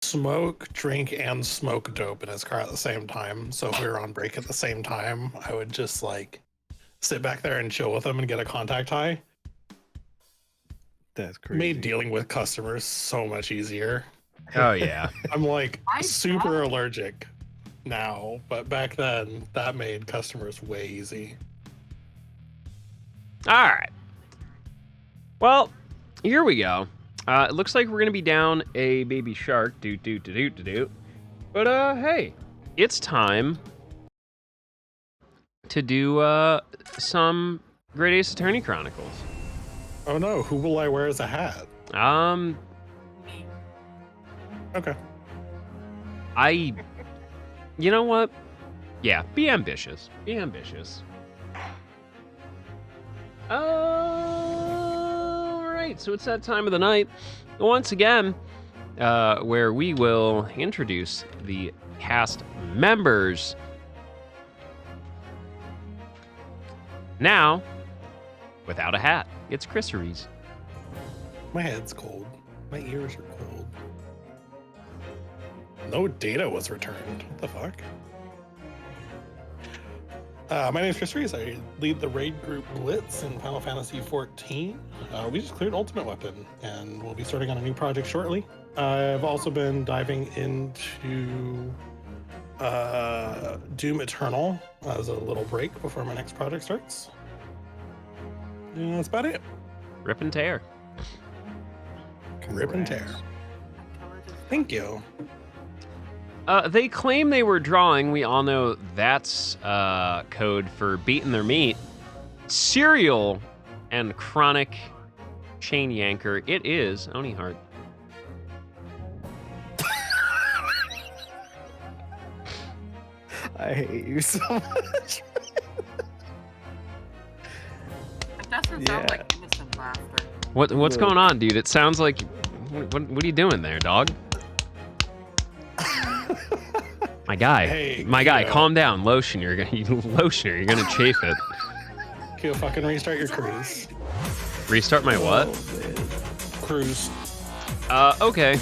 smoke, drink, and smoke dope in his car at the same time. So if we were on break at the same time, I would just like sit back there and chill with him and get a contact high. That's crazy. Made dealing with customers so much easier. Oh yeah. I'm like I super bet. allergic now, but back then that made customers way easy. All right. Well, here we go. It looks like we're gonna be down a baby shark. But hey, it's time to do some Great Ace Attorney Chronicles. Oh no, who will I wear as a hat? Um, Me. Okay. You know what? Yeah, be ambitious. Be ambitious. All right, so it's that time of the night once again where we will introduce the cast members. Now, without a hat, it's Chris Reese. My head's cold. My ears are cold. No data was returned. What the fuck? My name is Chris Reese. I lead the raid group Blitz in Final Fantasy XIV. We just cleared Ultimate Weapon, and we'll be starting on a new project shortly. I've also been diving into Doom Eternal as a little break before my next project starts. And that's about it. Rip and tear. Rip and tear. Thank you. They claim they were drawing. We all know that's code for beating their meat. Serial and chronic chain yanker. It is Oni Hart. I hate you so much. It doesn't sound like innocent laughter. What's Look. going on, dude? It sounds like what are you doing there, dog? My guy, Hey, my guy, Keo. calm down. Lotion, you're gonna you're gonna chafe it. Can you fucking restart your cruise? Restart my what? Cruise. Okay.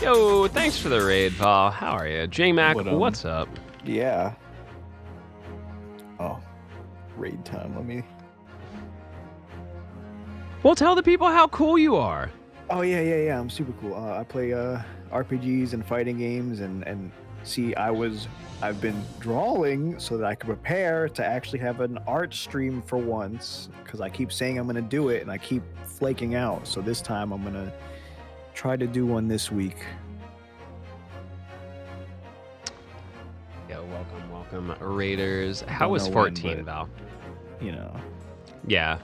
Yo, thanks for the raid, Paul. How are you? J-Mac, What, what's up? Yeah. Oh, raid time. Let me. Well, tell the people how cool you are. Oh yeah. I'm super cool. I play RPGs and fighting games, and see, I've been drawing so that I could prepare to actually have an art stream for once, because I keep saying I'm gonna do it and I keep flaking out. So this time I'm gonna try to do one this week. Yo, welcome, Raiders. How Don't was know when, 14, but- Val? You know. Yeah.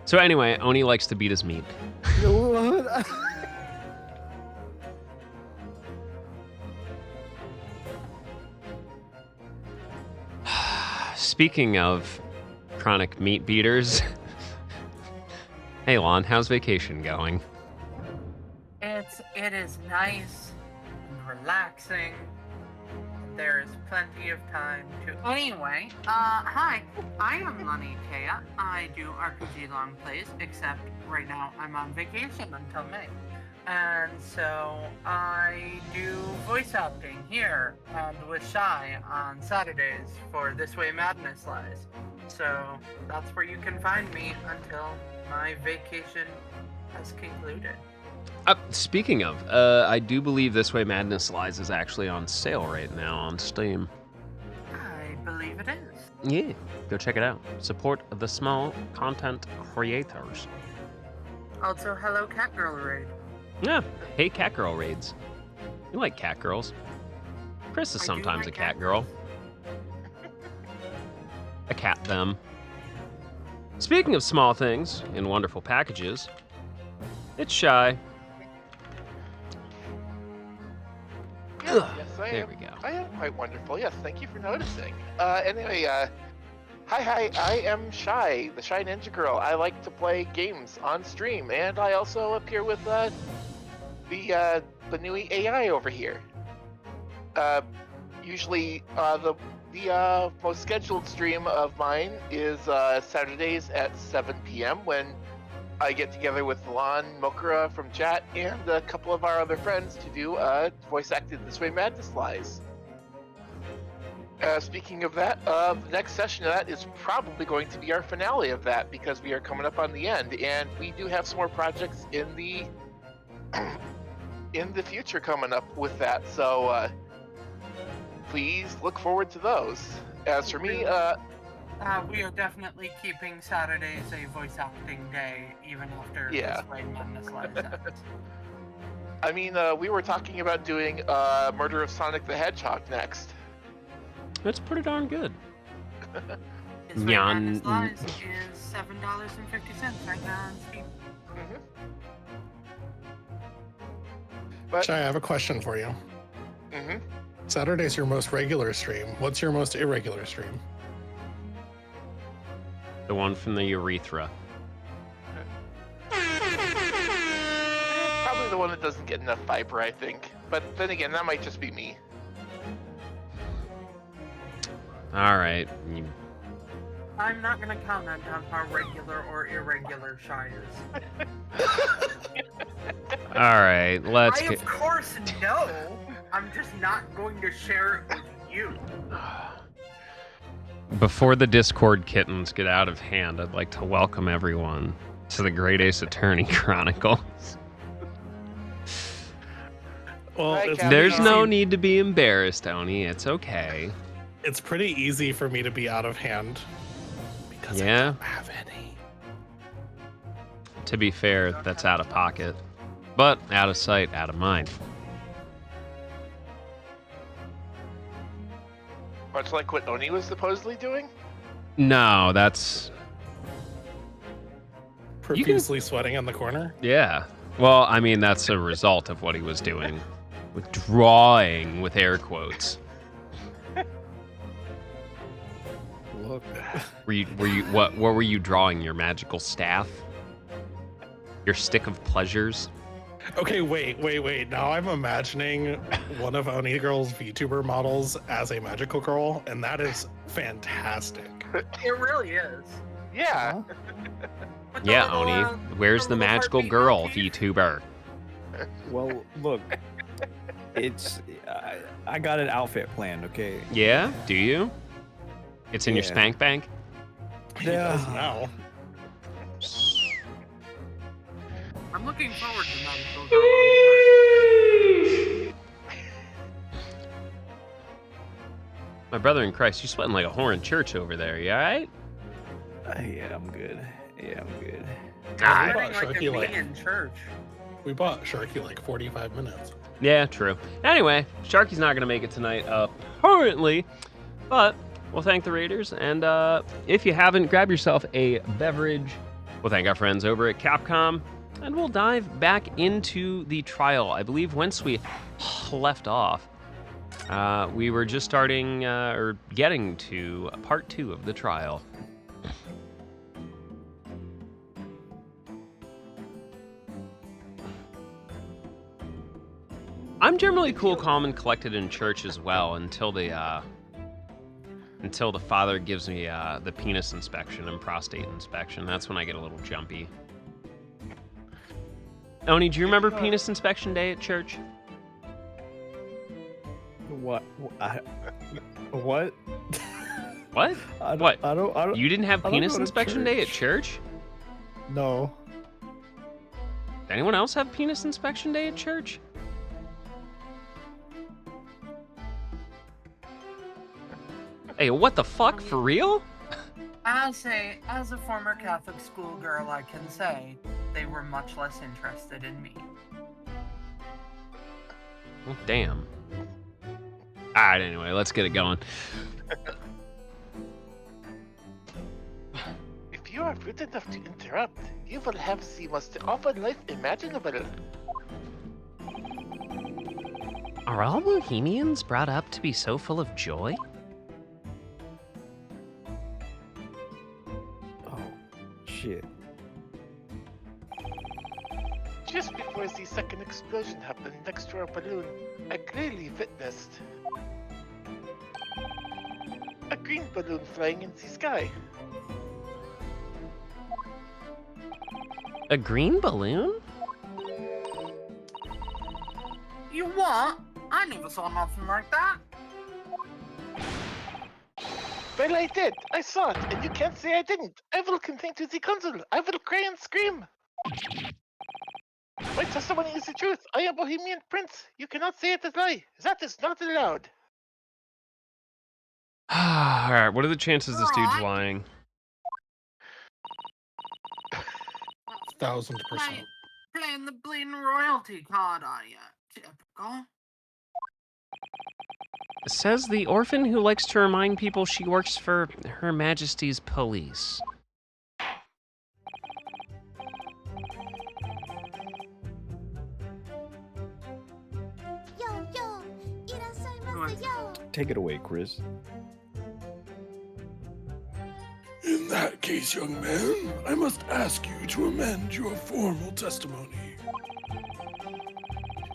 So anyway, Oni likes to beat his meat. Speaking of chronic meat beaters, hey Lon, how's vacation going? It is nice and relaxing. There is plenty of time to. Anyway, hi, I am Lonnie Kea. I do RPG long plays, except right now I'm on vacation until May. And so I do voice acting here and with Shy on Saturdays for This Way Madness Lies. So that's where you can find me until my vacation has concluded. Speaking of, I do believe This Way Madness Lies is actually on sale right now on Steam. I believe it is. Yeah, go check it out. Support the small content creators. Also, hello Catgirl Raid. Yeah, hey cat girl raids. You like cat girls. Chris is I do sometimes like a cat cat girl. A cat them. Speaking of small things in wonderful packages, it's Shy. Ugh, Yes, I there am. we go. I am quite wonderful. Yes, thank you for noticing. Anyway, hi, I am Shy, the Shy Ninja Girl. I like to play games on stream, and I also appear with the new AI over here. Usually, the most scheduled stream of mine is Saturdays at 7 p.m. when I get together with Lon Mokura from chat and a couple of our other friends to do voice acted This Way Madness Lies. Speaking of that, the next session of that is probably going to be our finale of that because we are coming up on the end, and we do have some more projects in the in the future coming up with that. So please look forward to those. As for me, we are definitely keeping Saturdays a voice acting day, even after Yeah. This Way Madness Lies ends. I mean, we were talking about doing Murder of Sonic the Hedgehog next. That's pretty darn good. This Way Nyan- Madness Lies is $7.50 right now on Steam. But Shy, I have a question for you. Saturday's your most regular stream. What's your most irregular stream? The one from the urethra. probably the one that doesn't get enough fiber, I think. But then again, that might just be me. All right. I'm not gonna comment on how regular or irregular Shy is. All right. Let's I get. of course know. I'm just not going to share it with you. Before the Discord kittens get out of hand, I'd like to welcome everyone to the Great Ace Attorney Chronicles. Well, Hi, it's Captain. There's no easy- need to be embarrassed, Oni. It's okay. It's pretty easy for me to be out of hand because I Yeah. don't have any. To be fair, that's out of pocket. But out of sight, out of mind. Much like what Oni was supposedly doing. No, that's. Profusely sweating in the corner. Yeah. Well, I mean, that's a result of what he was doing. With drawing with air quotes. Look, What were you drawing? Your magical staff? Your stick of pleasures? Okay, wait. Now I'm imagining one of Oni Girl's VTuber models as a magical girl, and that is fantastic. It really is. Yeah. huh? With the Yeah, little, Oni. Where's the little magical heartbeat girl motif. VTuber? Well, look, it's I got an outfit planned. Okay. Yeah? Do you? It's in your Yeah. spank bank? He does now. I'm looking forward to Magical Girl. My brother in Christ, you sweating like a whore in church over there. You alright? Yeah, I'm good. Yeah, I'm good. God. Sweating like a Sharky, like- bee in church. We bought Sharky like 45 minutes. Yeah, true. Anyway, Sharky's not going to make it tonight, apparently. But we'll thank the Raiders. And if you haven't, grab yourself a beverage. We'll thank our friends over at Capcom. And we'll dive back into the trial. I believe once we left off, we were just starting or getting to part 2 of the trial. I'm generally cool, calm, and collected in church as well until the father gives me the penis inspection and prostate inspection. That's when I get a little jumpy. Oni, do you remember penis inspection day at church? What? What? What? I don't, What? I don't. You didn't have I don't penis go to inspection day at church. church? No. Did anyone else have penis inspection day at church? Hey, what the fuck? For real? As a former Catholic schoolgirl, I can say they were much less interested in me. Oh, damn. Alright, anyway, let's get it going. If you are rude enough to interrupt, you will have the most awful life imaginable. Are all Bohemians brought up to be so full of joy? Oh, shit. Just before the second explosion happened next to our balloon, I clearly witnessed a green balloon flying in the sky. A green balloon? You what? I never saw nothing like that. Well, I did. I saw it, and you can't say I didn't. I will complain to the council. I will cry and scream. My testimony is the truth. I am Bohemian Prince. You cannot say it as lie. That is not allowed. Alright, what are the chances this dude's lying? 1000%. Playing the bleeding royalty card, are you? Typical. Says the orphan who likes to remind people she works for Her Majesty's police. Take it away, Chris. In that case, young man, I must ask you to amend your formal testimony.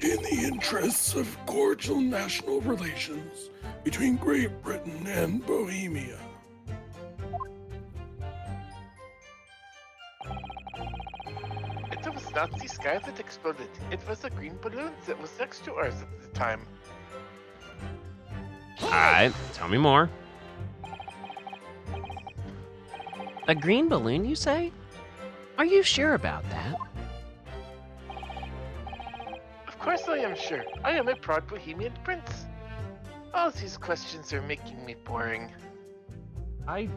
In the interests of cordial national relations between Great Britain and Bohemia. It was not the sky that exploded. It was a green balloon that was next to ours at the time. Alright, tell me more. A green balloon, you say? Are you sure about that? Of course I am sure. I am a proud Bohemian Prince. All these questions are making me boring. I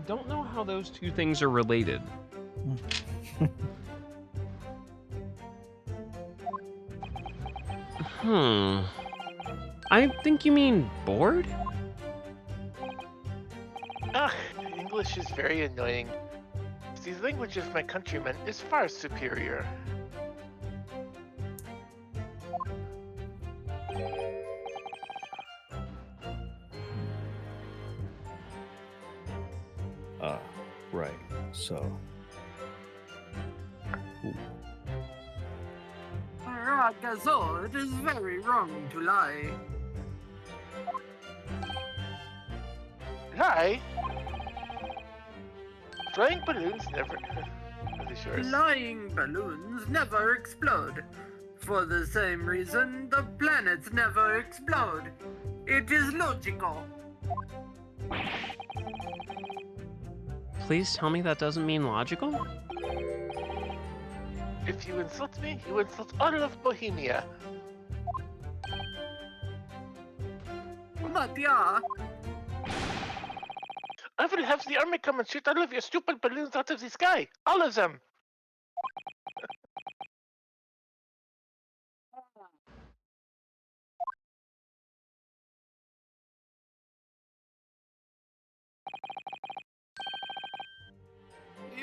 don't know how those two things are related. I think you mean bored? Ah, English is very annoying. The language of my countrymen is far superior. Right. So. Ragazzo, it is very wrong to lie. Lie? Flying balloons never... Are they yours? Flying balloons never explode. For the same reason, the planets never explode. It is logical. Please tell me that doesn't mean logical? If you insult me, you insult all of Bohemia. But yeah, I will have the army come and shoot all of your stupid balloons out of the sky. All of them.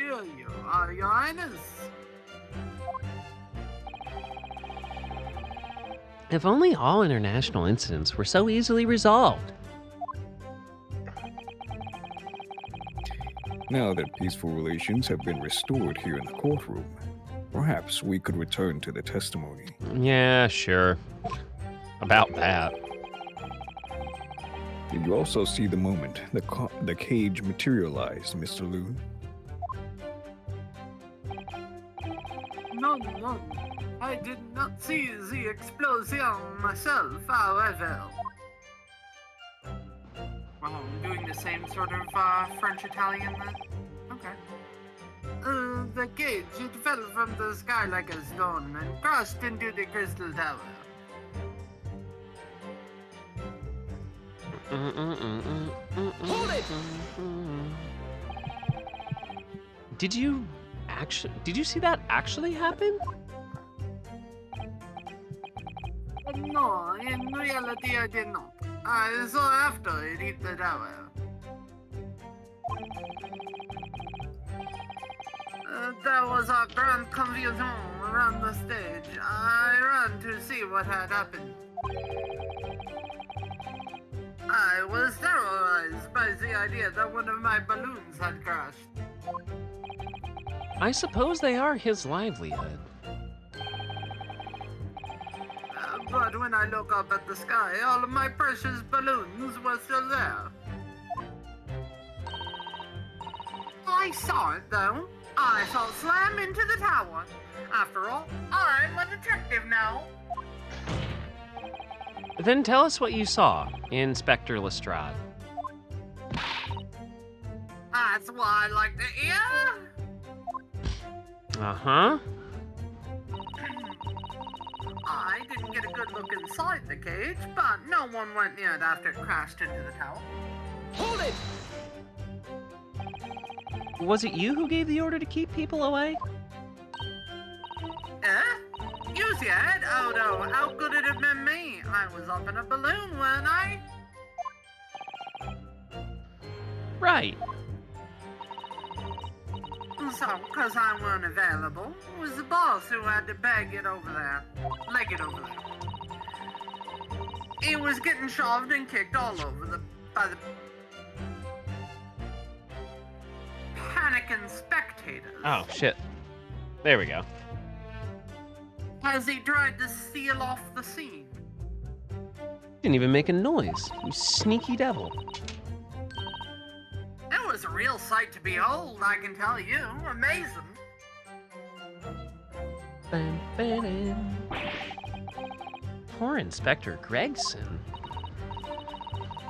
here you are, Your Highness. If only all international incidents were so easily resolved. Now that peaceful relations have been restored here in the courtroom, perhaps we could return to the testimony. Yeah, sure. About that. Did you also see the moment the cage materialized, Mr. Loon? No. I did not see the explosion myself, however. Wow, I'm doing the same sort of French-Italian then? Okay. The cage, it fell from the sky like a stone and crashed into the crystal tower. Hold it! Did you see that actually happen? No, in reality I did not. I saw after it hit the tower. There was a grand confusion around the stage. I ran to see what had happened. I was terrorized by the idea that one of my balloons had crashed. I suppose they are his livelihood. But when I look up at the sky, all of my precious balloons were still there. I saw it though. I shall slam into the tower. After all, I'm a detective now. Then tell us what you saw, Inspector Lestrade. That's what I like to hear. Uh-huh. I didn't get a good look inside the cage, but no one went near it after it crashed into the tower. Hold it! Was it you who gave the order to keep people away? Use your head, Odo. How could it have been me? I was up in a balloon, weren't I? Right. So, because I weren't available, it was the boss who had to leg it over there. He was getting shoved and kicked all over by the panicking spectators. Oh, shit. There we go. As he tried to seal off the scene. Didn't even make a noise. You sneaky devil. It was a real sight to behold, I can tell you. Amazing. Bam, bam. Poor Inspector Gregson.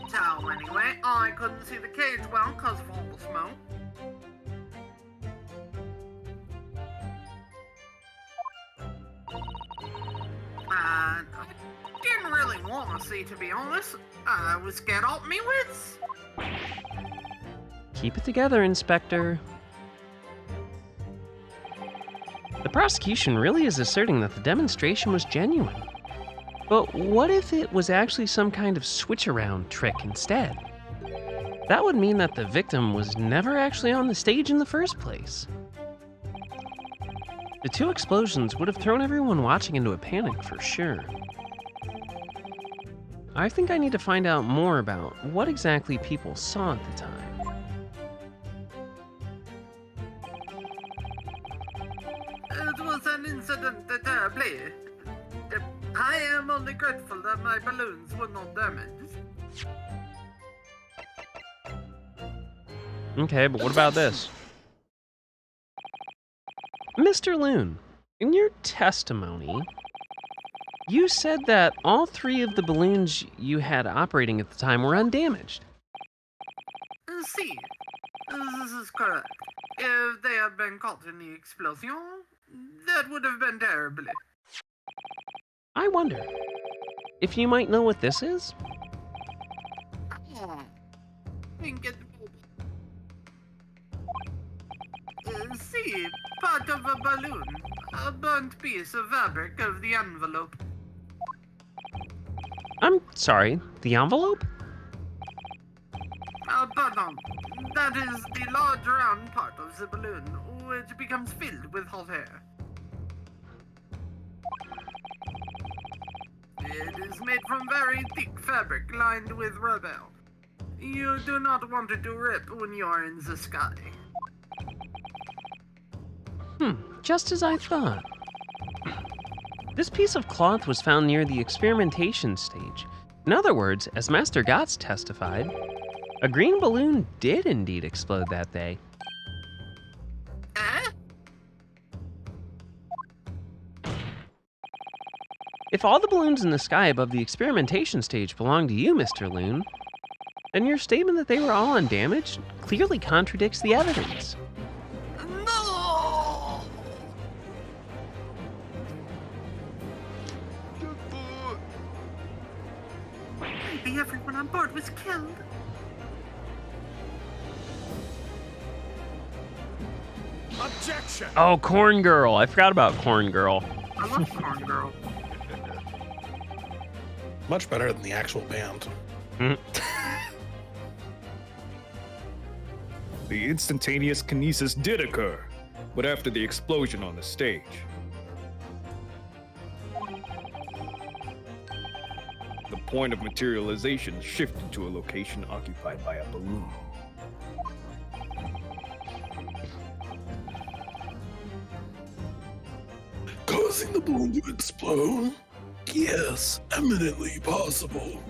So anyway, I couldn't see the cage well because of all the smoke. And I didn't really want to see, to be honest. I was scared off me wits. Keep it together, Inspector. The prosecution really is asserting that the demonstration was genuine. But what if it was actually some kind of switch-around trick instead? That would mean that the victim was never actually on the stage in the first place. The two explosions would have thrown everyone watching into a panic for sure. I think I need to find out more about what exactly people saw at the time. It was an incident that terribly. I am only grateful that my balloons were not damaged. Okay, but what about this? Mr. Loon, in your testimony, you said that all three of the balloons you had operating at the time were undamaged. See, this is correct. If they had been caught in the explosion, that would have been terribly. I wonder if you might know what this is? Think it. See, part of a balloon, a burnt piece of fabric of the envelope. I'm sorry, the envelope? Pardon. That is the large round part of the balloon, which becomes filled with hot air. It is made from very thick fabric lined with rubber. You do not want it to rip when you're in the sky. Just as I thought. This piece of cloth was found near the experimentation stage. In other words, as Master Gotts testified, a green balloon did indeed explode that day. If all the balloons in the sky above the experimentation stage belong to you, Mr. Loon, then your statement that they were all undamaged clearly contradicts the evidence. No! Maybe everyone on board was killed. Objection! Oh, Corn Girl. I forgot about Corn Girl. I love Corn Girl. Much better than the actual band. The instantaneous kinesis did occur, but after the explosion on the stage. The point of materialization shifted to a location occupied by a balloon. Causing the balloon to explode? Yes, eminently possible.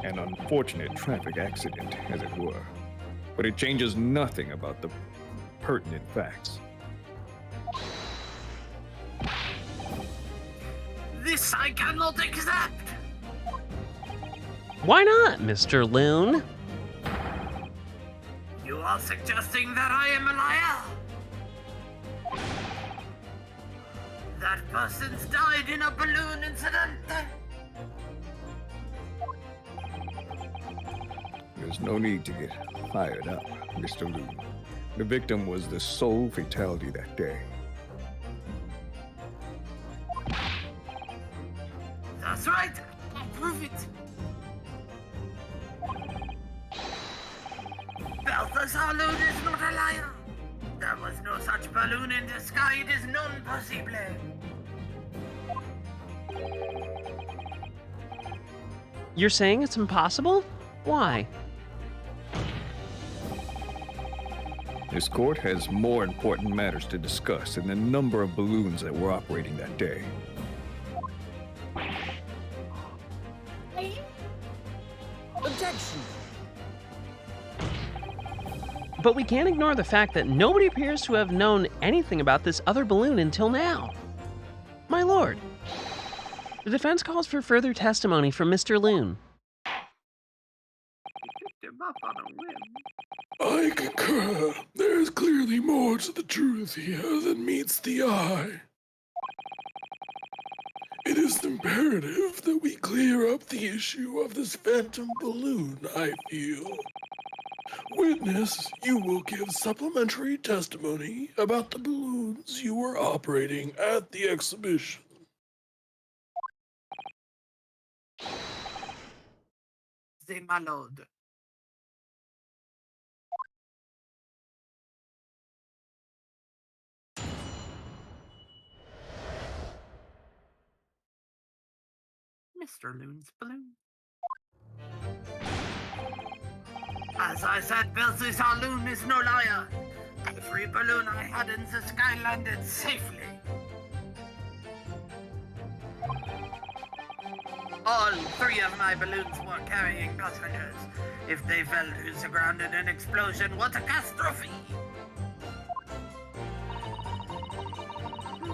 An unfortunate traffic accident, as it were. but it changes nothing about the pertinent facts. This I cannot accept. Why not, Mr. Loon? You are suggesting that I am a liar? That person's died in a balloon incident. There's no need to get fired up, Mr. Loon. The victim was the sole fatality that day. That's right. I'll prove it. Balthazar Loon is not a liar. There was no such balloon in the sky. It is non possible. You're saying it's impossible? Why? This court has more important matters to discuss than the number of balloons that were operating that day. Objection. But we can't ignore the fact that nobody appears to have known anything about this other balloon until now. My lord, the defense calls for further testimony from Mr. Loon. Picked him up on a whim. I concur. There is clearly more to the truth here than meets the eye. It is imperative that we clear up the issue of this phantom balloon, I feel. Witness, you will give supplementary testimony about the balloons you were operating at the exhibition. Say, my lord. Mr. Loon's balloon. As I said, Balthazar Loon is no liar. Every balloon I had in the sky landed safely. All three of my balloons were carrying passengers. If they fell to the ground in an explosion, what a catastrophe!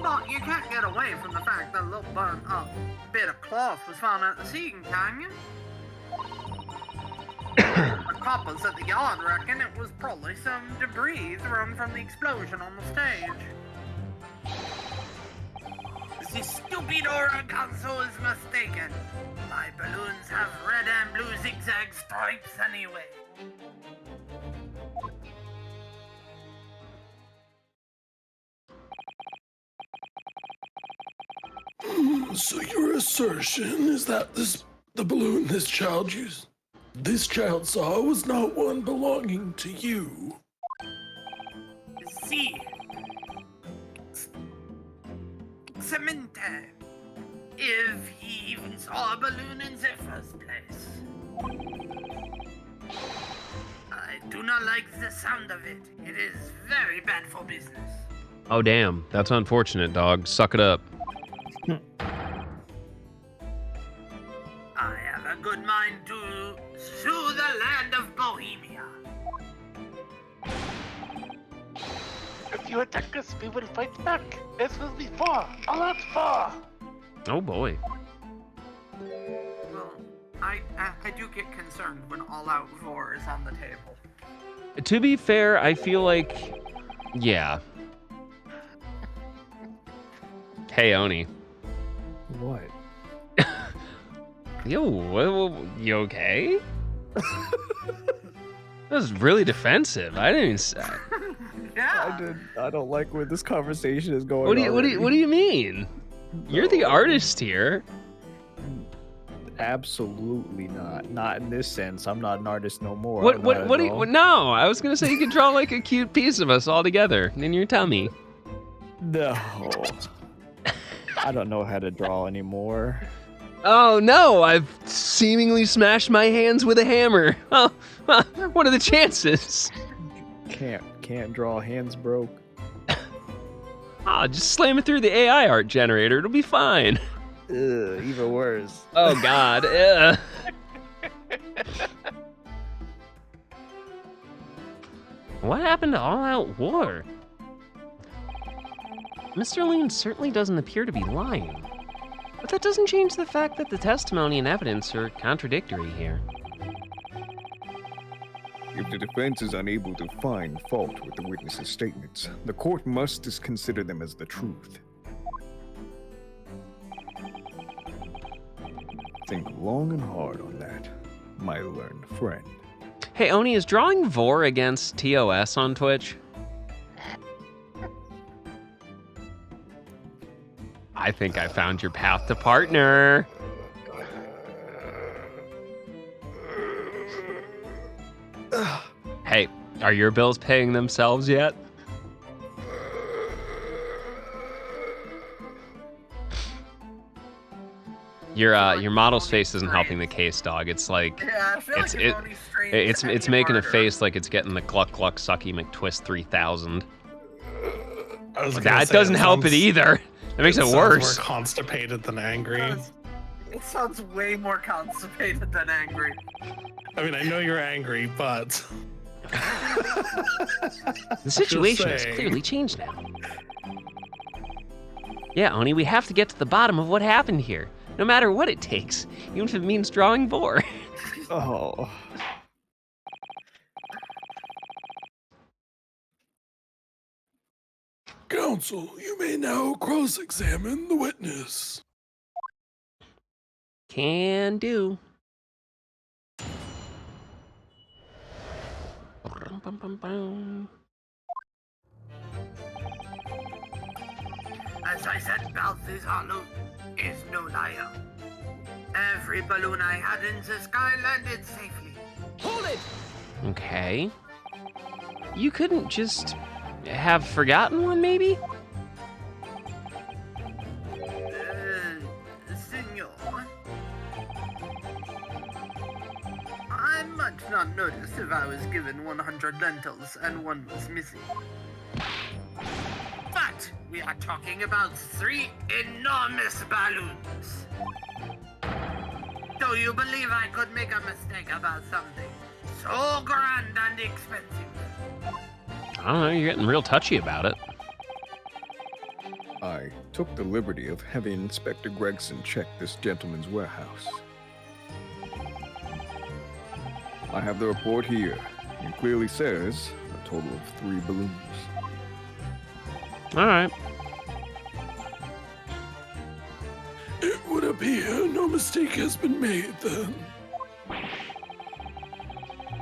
But you can't get away from the fact that a little burnt up bit of cloth was found at the scene, can you? The coppers at the yard reckon it was probably some debris thrown from the explosion on the stage. The stupid Oraganzo is mistaken. My balloons have red and blue zigzag stripes anyway. So your assertion is that the balloon this child saw was not one belonging to you? See, Cemente, if he even saw a balloon in the first place. I do not like the sound of it. It is very bad for business. Oh, damn. That's unfortunate, dog. Suck it up. I have a good mind to sue the land of Bohemia. If you attack us, we will fight back. As was before. All out for. Oh, boy. Well, I do get concerned when all-out war is on the table. To be fair, I feel like... Yeah. Hey, Oni. What? Yo, you okay? That was really defensive. I didn't even say... Yeah. I don't like where this conversation is going. What do you mean? You're the artist here. Absolutely not. Not in this sense. I'm not an artist no more. What do you... No, I was gonna say you could draw like a cute piece of us all together in your tummy. No. I don't know how to draw anymore. Oh no, I've seemingly smashed my hands with a hammer. Oh, what are the chances? Can't draw. Hands broke. Ah, just slam it through the AI art generator. It'll be fine. Ugh, even worse. Oh God. Ugh. What happened to all-out war? Mr. Lean certainly doesn't appear to be lying. But that doesn't change the fact that the testimony and evidence are contradictory here. If the defense is unable to find fault with the witness's statements, the court must consider them as the truth. Think long and hard on that, my learned friend. Hey, Oni, is drawing Vor against TOS on Twitch? I think I found your path to partner. Hey, are your bills paying themselves yet? Your model's face isn't helping the case, dog. It's like Yeah, I feel It's- like it- Oni strained it's any making a harder. face like it's getting the Gluck Gluck Sucky McTwist 3000. I was gonna That say, doesn't help it sounds- either. That makes it sounds worse. More constipated than angry. It sounds way more constipated than angry. I mean, I know you're angry, but The situation has saying. clearly changed now. Yeah, Oni, we have to get to the bottom of what happened here. No matter what it takes, even if it means drawing Vor. Oh. Counsel, you may now cross-examine the witness. Can do. As I said, Balthazar is no liar. Every balloon I had in the sky landed safely. Hold it! Okay. You couldn't just have forgotten one, maybe? Senor. I might not notice if I was given 100 lentils and one was missing. But we are talking about 3 enormous balloons. Do you believe I could make a mistake about something so grand and expensive? I don't know, you're getting real touchy about it. I took the liberty of having Inspector Gregson check this gentleman's warehouse. I have the report here. It clearly says a total of 3 balloons. All right. It would appear no mistake has been made then.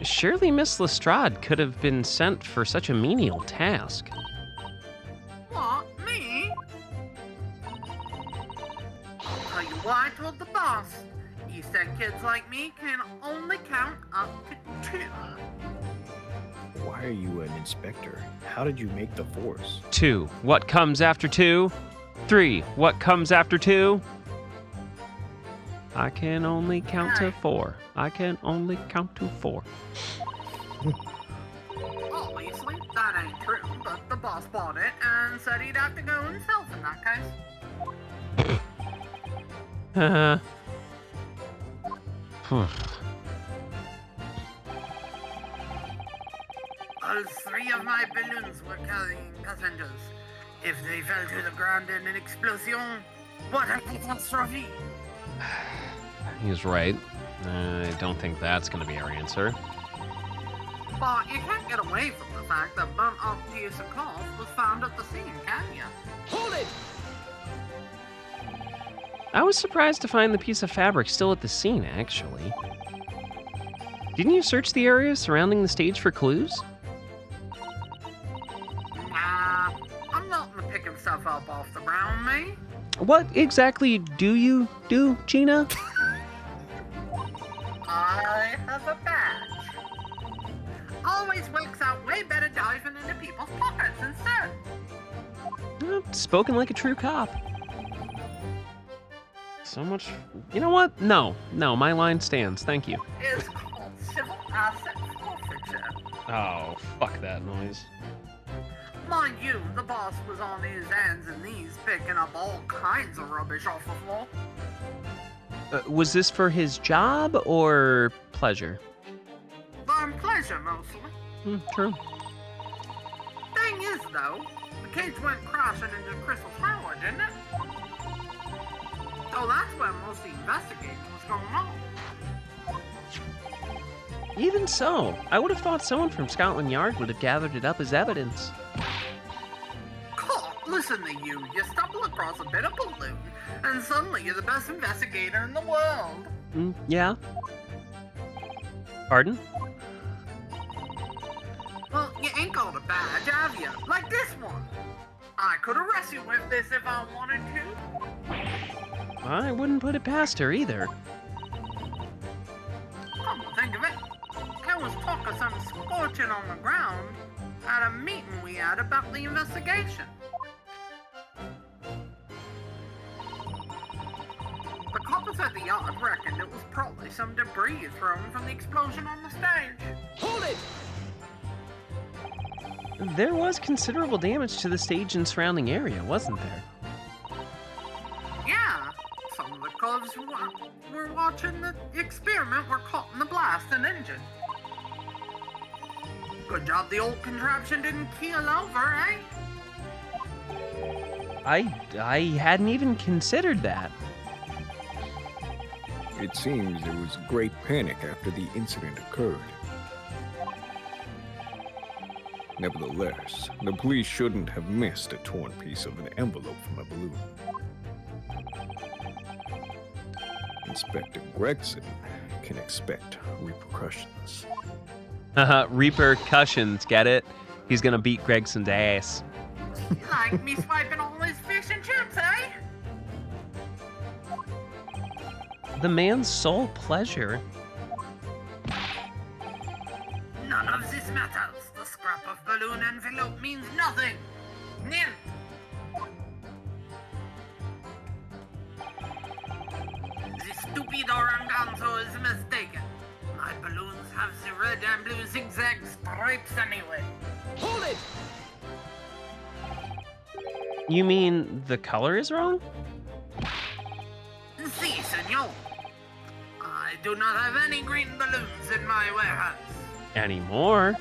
Surely Miss Lestrade could have been sent for such a menial task. What? Me? I'll tell you what I told the boss. He said kids like me can only count up to 2. Why are you an inspector? How did you make the force? 2. What comes after 2? 3. What comes after 2? I can only count to 4. I can only count to 4. Obviously, that ain't true, but the boss bought it and said he'd have to go himself in that case. All 3 of my balloons were carrying passengers. If they fell to the ground in an explosion, what a catastrophe! He's right. I don't think that's going to be our answer. But you can't get away from the fact that burnt up piece of cloth was found at the scene, can you? Hold it! I was surprised to find the piece of fabric still at the scene, actually. Didn't you search the area surrounding the stage for clues? Nah, I'm not gonna pick himself up off the ground, mate. What exactly do you do, Gina? I have a badge. Always works out way better diving into people's pockets instead. Spoken like a true cop. So much. You know what? No, my line stands. Thank you. It's called civil asset forfeiture. Oh, fuck that noise. Mind you, the boss was on his hands and knees picking up all kinds of rubbish off the floor. Was this for his job or pleasure? Pleasure, mostly. True. though. The cage went crashing into Crystal Tower, didn't it? So that's where most of the investigating was going on. Even so, I would have thought someone from Scotland Yard would have gathered it up as evidence. Cool, listen to you. You stumble across a bit of balloon, and suddenly you're the best investigator in the world. Yeah. Pardon? Well, you ain't got a badge, have you? Like this one. I could arrest you with this if I wanted to. I wouldn't put it past her either. Come to think of it, there was talk of some scorching on the ground at a meeting we had about the investigation. The coppers at the yard reckoned it was probably some debris thrown from the explosion on the stage. Hold it! There was considerable damage to the stage and surrounding area, wasn't there? Yeah, some of the cubs who were watching the experiment were caught in the blast and injured. Good job the old contraption didn't keel over, eh? I hadn't even considered that. It seems there was great panic after the incident occurred. Nevertheless, the police shouldn't have missed a torn piece of an envelope from a balloon. Inspector Gregson can expect repercussions. Repercussions, get it? He's gonna beat Gregson's ass. Like me swiping all his fish and chips, eh? The man's sole pleasure. None of this matters. The scrap of balloon envelope means nothing. Nil. The stupid oranganzo is mistaken. My balloons have the red and blue zigzag stripes anyway. Hold it! You mean the color is wrong? Si, senor. I do not have any green balloons in my warehouse. Anymore.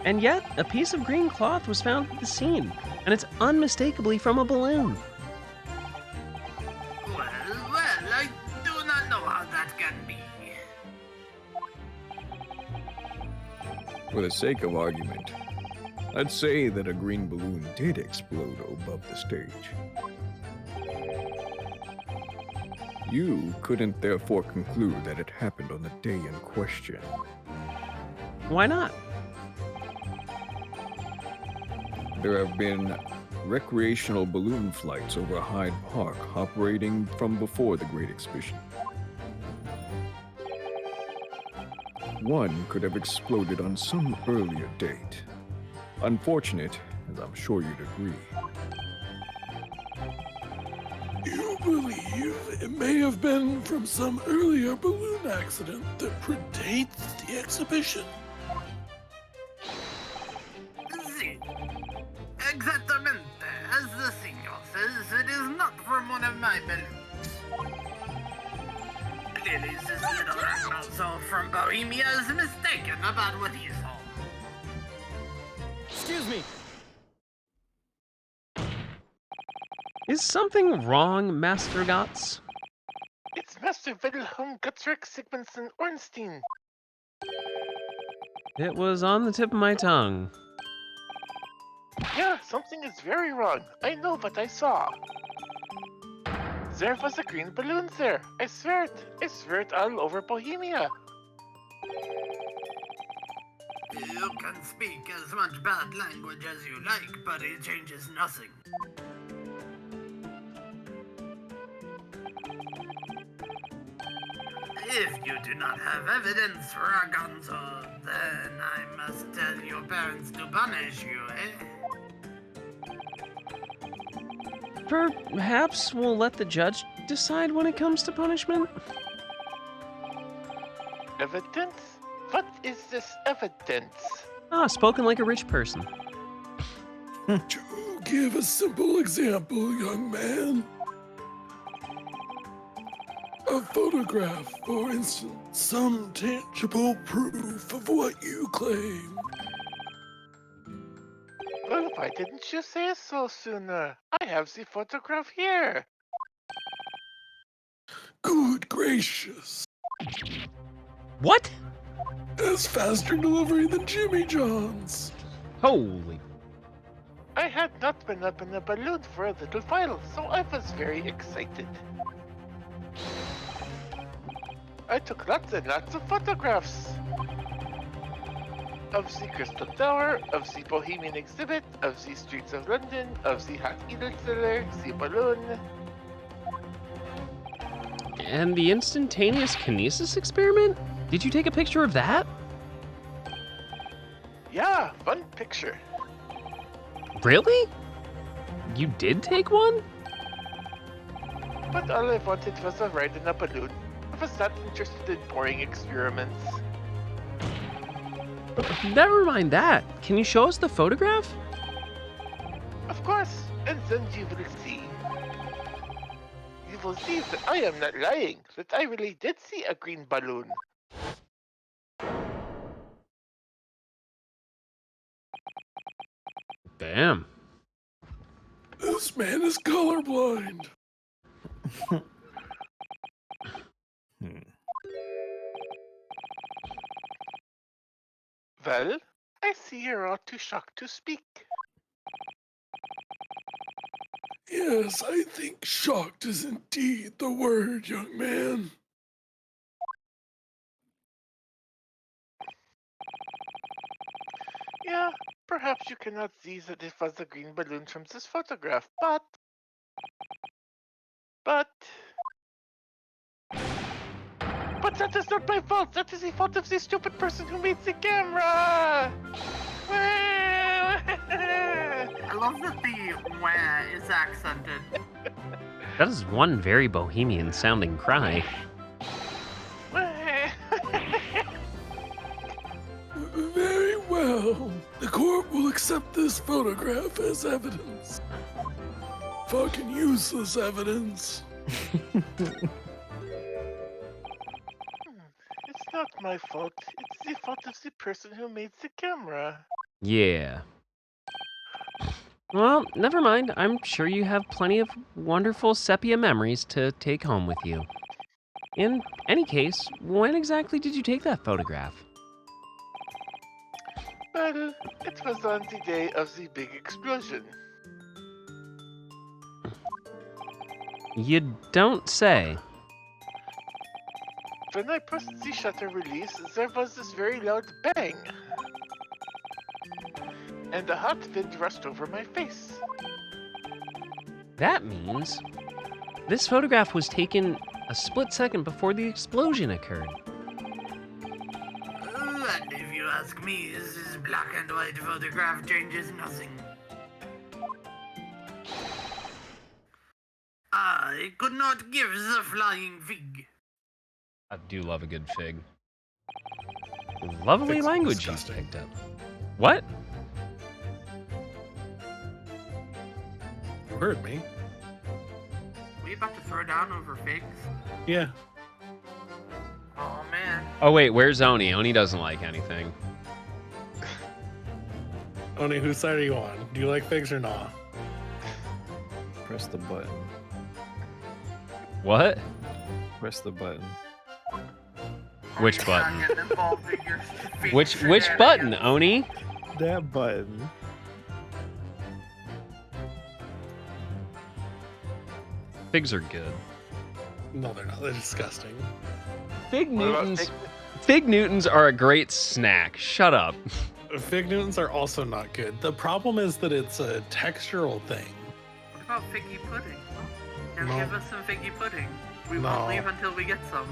And yet, a piece of green cloth was found at the scene, and it's unmistakably from a balloon. Well, I do not know how that can be. For the sake of argument, let's say that a green balloon did explode above the stage. You couldn't therefore conclude that it happened on the day in question. Why not? There have been recreational balloon flights over Hyde Park operating from before the Great Exhibition. One could have exploded on some earlier date. Unfortunate, as I'm sure you'd agree. You believe it may have been from some earlier balloon accident that predates the exhibition? Si. Exactamente. As the senor says, it is not from one of my balloons. Clearly, this little Ragnarso from Bohemia is mistaken about what he saw. Excuse me. Is something wrong, Master Gotts? It's Master Wilhelm Guttrick Sigmundson Ornstein. It was on the tip of my tongue. Yeah, something is very wrong. I know what I saw. There was a green balloon there. I swear it. I swear it all over Bohemia. You can speak as much bad language as you like, but it changes nothing. If you do not have evidence, Raganzo, then I must tell your parents to punish you, eh? Perhaps we'll let the judge decide when it comes to punishment? Evidence? What is this evidence? Ah, spoken like a rich person. To give a simple example, young man. A photograph, for instance, some tangible proof of what you claim. Why didn't you say so sooner? I have the photograph here. Good gracious. What? It's faster delivery than Jimmy John's. Holy. I had not been up in a balloon for a little while, so I was very excited. I took lots and lots of photographs. Of the Crystal Tower, of the Bohemian exhibit, of the streets of London, of the hot needle cellar, the balloon. And the instantaneous kinesis experiment? Did you take a picture of that? Yeah, fun picture. Really? You did take one? But all I wanted was a ride in a balloon. I was not interested in boring experiments. Never mind that. Can you show us the photograph? Of course, and then you will see. You will see that I am not lying, that I really did see a green balloon. Damn. This man is colorblind. Well, I see you're all too shocked to speak. Yes, I think shocked is indeed the word, young man. Yeah, perhaps you cannot see that it was a green balloon from this photograph, but that is not my fault. That is the fault of the stupid person who made the camera. I love that the wah is accented. That is one very bohemian sounding cry. Very well. The court will accept this photograph as evidence. Fucking useless evidence. It's not my fault. It's the fault of the person who made the camera. Yeah. Well, never mind. I'm sure you have plenty of wonderful sepia memories to take home with you. In any case, when exactly did you take that photograph? Well, it was on the day of the big explosion. You don't say. When I pressed the shutter release, there was this very loud bang. And a hot wind rushed over my face. That means this photograph was taken a split second before the explosion occurred. And if you ask me, this black and white photograph changes nothing. I could not give the flying fig. I do love a good fig. Lovely Fig's language you disgusting. picked up. What? You heard me. We about to throw down over figs? Yeah. Oh man. Oh wait, where's Oni? Oni doesn't like anything. Oni, whose side are you on? Do you like figs or not? Press the button. What? Press the button. Which I'm button? not getting involved in your fig Which shenanigans. button, Oni? That button. Figs are good. No, they're not. They're disgusting. Fig What about Newtons. Fig Newtons are a great snack. Shut up. Fig Newtons are also not good. The problem is that it's a textural thing. What about figgy pudding? Now No. give us some figgy pudding. We No. won't leave until we get some.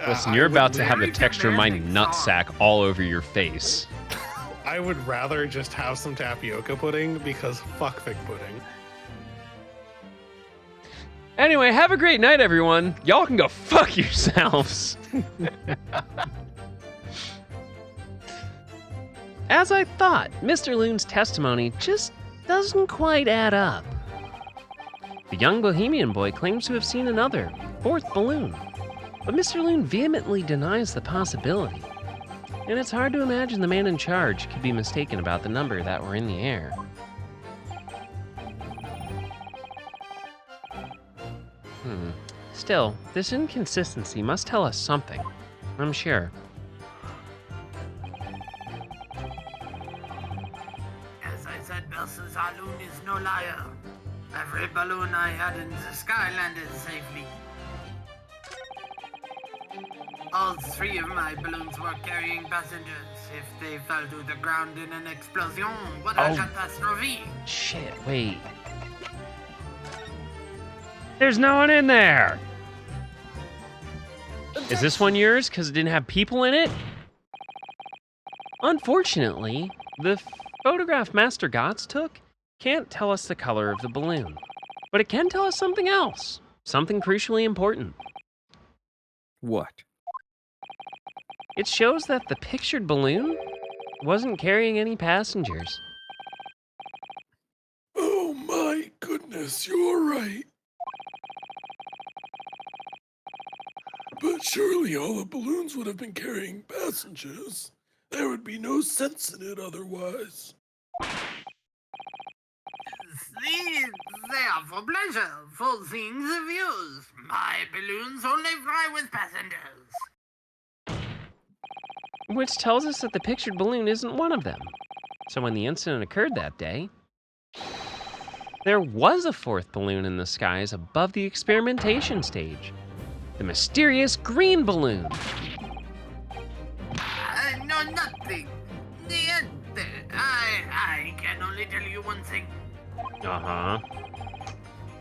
Listen, I you're would about to have the Very texture of my demanding nutsack all over your face. I would rather just have some tapioca pudding because fuck fig pudding. Anyway, have a great night, everyone. Y'all can go fuck yourselves. As I thought, Mr. Loon's testimony just doesn't quite add up. The young Bohemian boy claims to have seen another, fourth balloon, but Mr. Loon vehemently denies the possibility. And it's hard to imagine the man in charge could be mistaken about the number that were in the air. Still, this inconsistency must tell us something. I'm sure. As I said, Belsa Zaloon is no liar. Every balloon I had in the sky landed safely. All 3 of my balloons were carrying passengers. If they fell to the ground in an explosion, what a catastrophe! Shit, wait. There's no one in there! Is this one yours because it didn't have people in it? Unfortunately, the photograph Master Gotts took can't tell us the color of the balloon, but it can tell us something else, something crucially important. What? It shows that the pictured balloon wasn't carrying any passengers. Oh my goodness, you're right. But surely all the balloons would have been carrying passengers. There would be no sense in it otherwise. These, they are for pleasure, for seeing the views. My balloons only fly with passengers. Which tells us that the pictured balloon isn't one of them. So when the incident occurred that day, there was a 4th balloon in the skies above the experimentation stage. The mysterious green balloon. I know nothing. Niente. I can only tell you one thing. Uh-huh.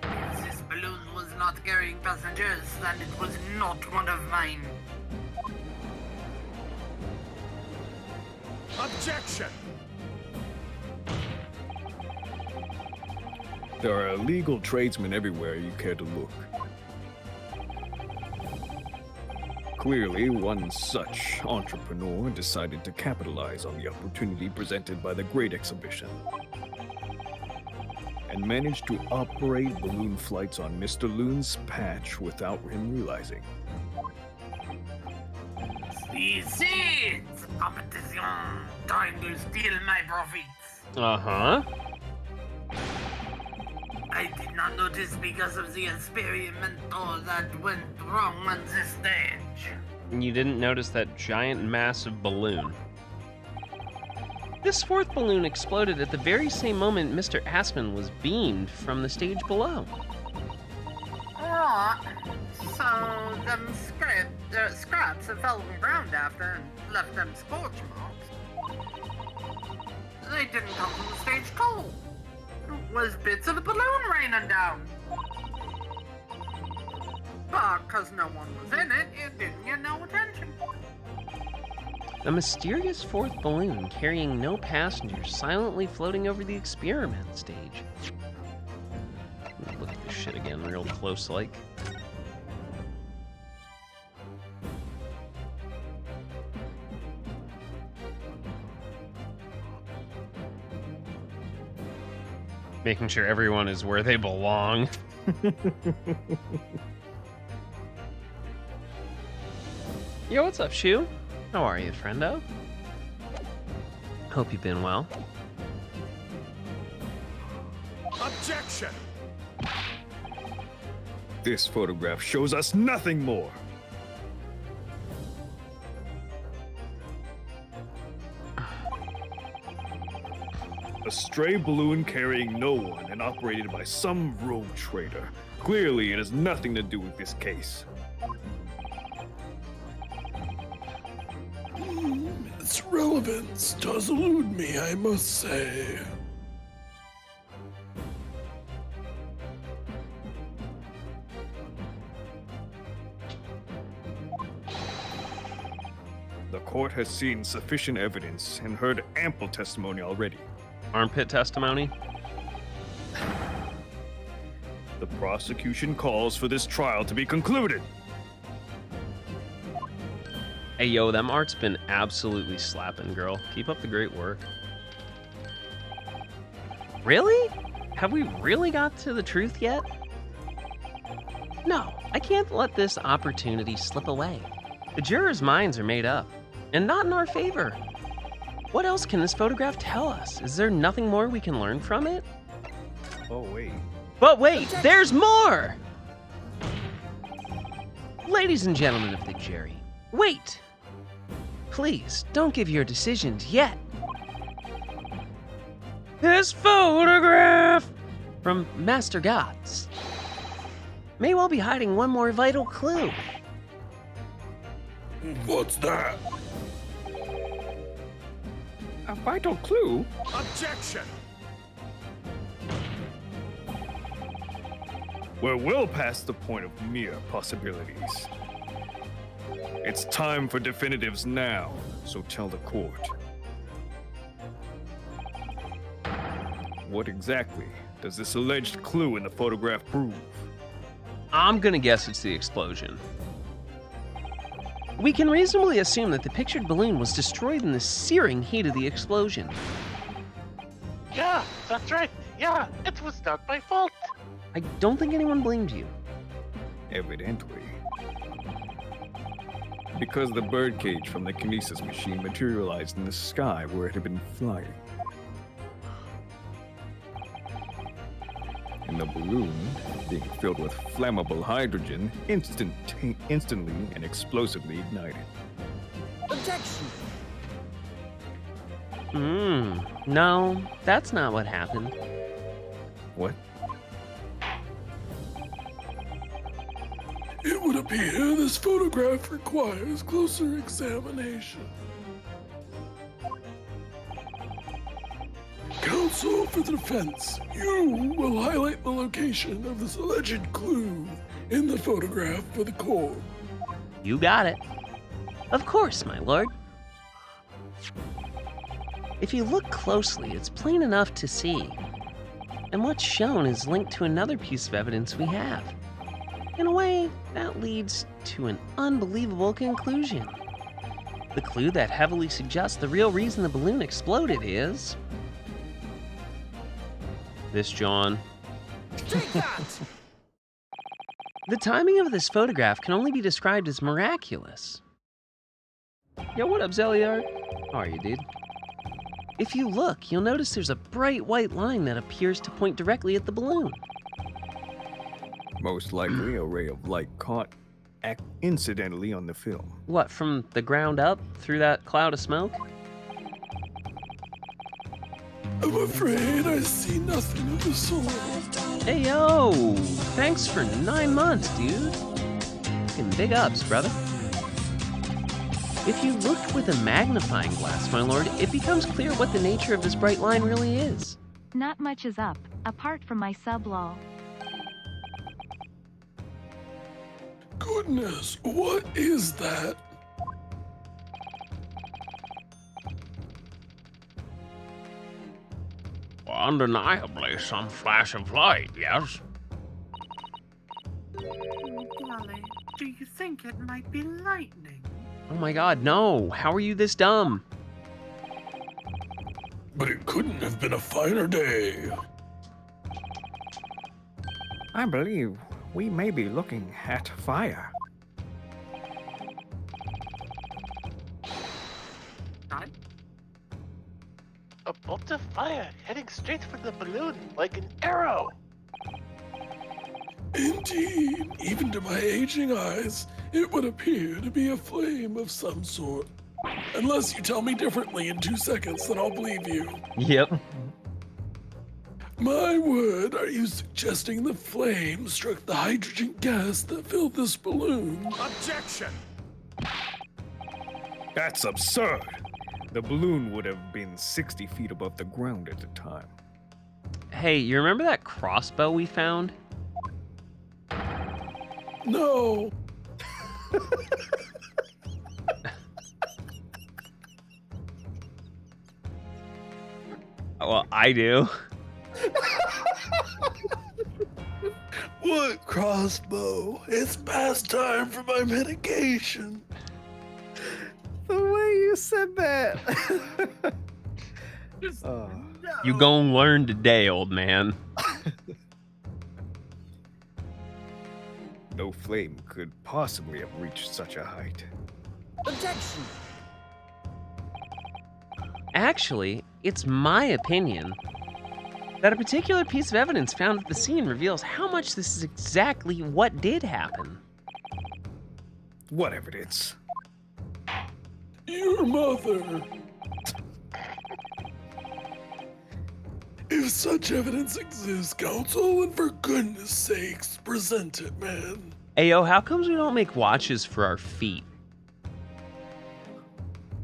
If this balloon was not carrying passengers, then it was not one of mine. Objection! There are illegal tradesmen everywhere you care to look. Clearly, one such entrepreneur decided to capitalize on the opportunity presented by the Great Exhibition and managed to operate balloon flights on Mr. Loon's patch without him realizing. This is competition, trying to steal my profits. Uh-huh. I did not notice because of the experimento that went wrong on the stage. You didn't notice that giant, massive balloon. This 4th balloon exploded at the very same moment Mr. Aspen was beamed from the stage below. Right. So them scraps that fell on the ground after and left them scorch marks. They didn't come from the stage cold. It was bits of the balloon raining down. But because no one was in it, it didn't get no attention. A mysterious 4th balloon carrying no passengers silently floating over the experiment stage. Let me look at this shit again real close like. Making sure everyone is where they belong. Yo, what's up, Shu? How are you, friendo? Hope you've been well. Objection! This photograph shows us nothing more. A stray balloon carrying no one and operated by some rogue trader. Clearly, it has nothing to do with this case. Its relevance does elude me, I must say. The court has seen sufficient evidence and heard ample testimony already. Armpit testimony? The prosecution calls for this trial to be concluded. Hey, yo, them art's been absolutely slapping, girl. Keep up the great work. Really? Have we really got to the truth yet? No, I can't let this opportunity slip away. The jurors' minds are made up, and not in our favor. What else can this photograph tell us? Is there nothing more we can learn from it? Oh, wait. But wait, there's more! Ladies and gentlemen of the jury, wait! Please, don't give your decisions yet. This photograph from Master Gods may well be hiding one more vital clue. What's that? A vital clue? Objection! We're well past the point of mere possibilities. It's time for definitives now, so tell the court. What exactly does this alleged clue in the photograph prove? I'm gonna guess it's the explosion. We can reasonably assume that the pictured balloon was destroyed in the searing heat of the explosion. Yeah, that's right. Yeah, it was not my fault. I don't think anyone blamed you. Evidently. Because the birdcage from the kinesis machine materialized in the sky where it had been flying. And the balloon, being filled with flammable hydrogen, instantly and explosively ignited. No, that's not what happened. What? It would appear this photograph requires closer examination. Counsel for the defense, you will highlight the location of this alleged clue in the photograph for the court. You got it. Of course, my lord. If you look closely, it's plain enough to see. And what's shown is linked to another piece of evidence we have. In a way, that leads to an unbelievable conclusion. The clue that heavily suggests the real reason the balloon exploded is... this, John. The timing of this photograph can only be described as miraculous. Yo, what up, Zeliard? How are you, dude? If you look, you'll notice there's a bright white line that appears to point directly at the balloon. Most likely a ray of light caught incidentally on the film. What, from the ground up, through that cloud of smoke? I'm afraid I see nothing of the sort. Hey, yo! Thanks for 9 months, dude. Fucking big ups, brother. If you look with a magnifying glass, my lord, it becomes clear what the nature of this bright line really is. Not much is up, apart from my sub-lol. Goodness, what is that? Undeniably some flash of light, yes? Golly, do you think it might be lightning? Oh my god, no! How are you this dumb? But it couldn't have been a finer day. I believe we may be looking at fire. None? A bolt of fire heading straight for the balloon like an arrow. Indeed, even to my aging eyes, it would appear to be a flame of some sort. Unless you tell me differently in 2 seconds, then I'll believe you. Yep. My word, are you suggesting the flame struck the hydrogen gas that filled this balloon? Objection! That's absurd. The balloon would have been 60 feet above the ground at the time. Hey, you remember that crossbow we found? No. Well, I do. What crossbow? It's past time for my medication. The way you said that. Oh. You gon' learn today, old man. No flame could possibly have reached such a height. Objection! Actually, it's my opinion that a particular piece of evidence found at the scene reveals how much this is exactly what did happen. whatever it is. Your mother. If such evidence exists, counsel, and for goodness sakes, present it, man. Ayo, how comes we don't make watches for our feet?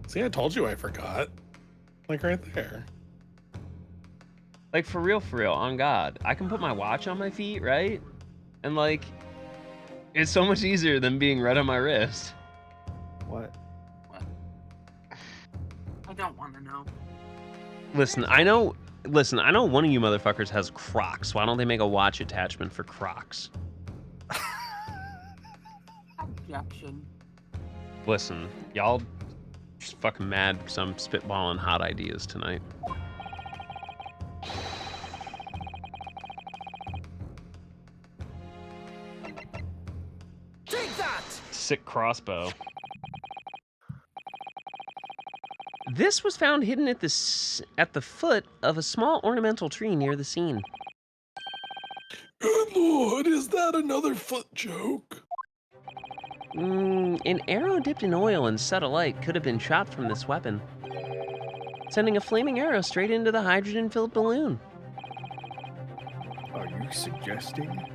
See, I told you I forgot. Like right there. Like for real, on God. I can put my watch on my feet, right? And like, it's so much easier than being right on my wrist. What? I don't want to know. Listen, I know one of you motherfuckers has Crocs. Why don't they make a watch attachment for Crocs? Objection. Listen, y'all just fucking mad because I'm spitballing hot ideas tonight. Take that! Sick crossbow. This was found hidden at the foot of a small ornamental tree near the scene. Good lord, is that another foot joke? An arrow dipped in oil and set alight could have been shot from this weapon, sending a flaming arrow straight into the hydrogen-filled balloon. Are you suggesting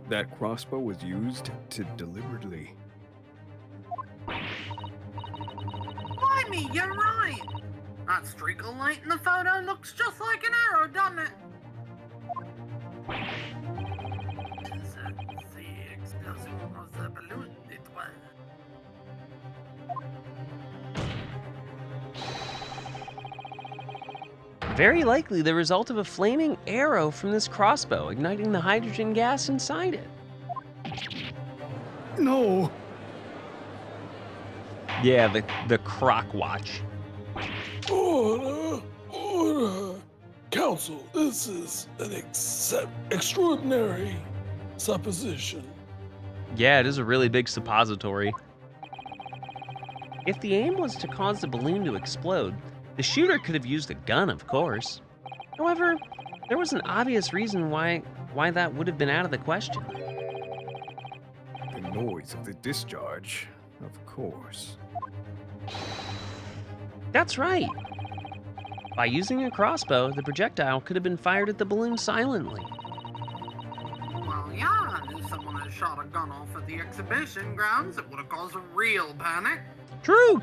that crossbow was used to deliberately? Blimey, you're right! That streak of light in the photo looks just like an arrow, doesn't it? Is it the explosion of the balloon? It was. Very likely the result of a flaming arrow from this crossbow, igniting the hydrogen gas inside it. No! Yeah, the Croc watch. Order! Counsel, this is an extraordinary supposition. Yeah, it is a really big suppository. If the aim was to cause the balloon to explode, the shooter could have used a gun, of course. However, there was an obvious reason why that would have been out of the question. The noise of the discharge, of course. That's right. By using a crossbow, the projectile could have been fired at the balloon silently. Well, yeah, if someone had shot a gun off at the exhibition grounds, it would have caused a real panic. True.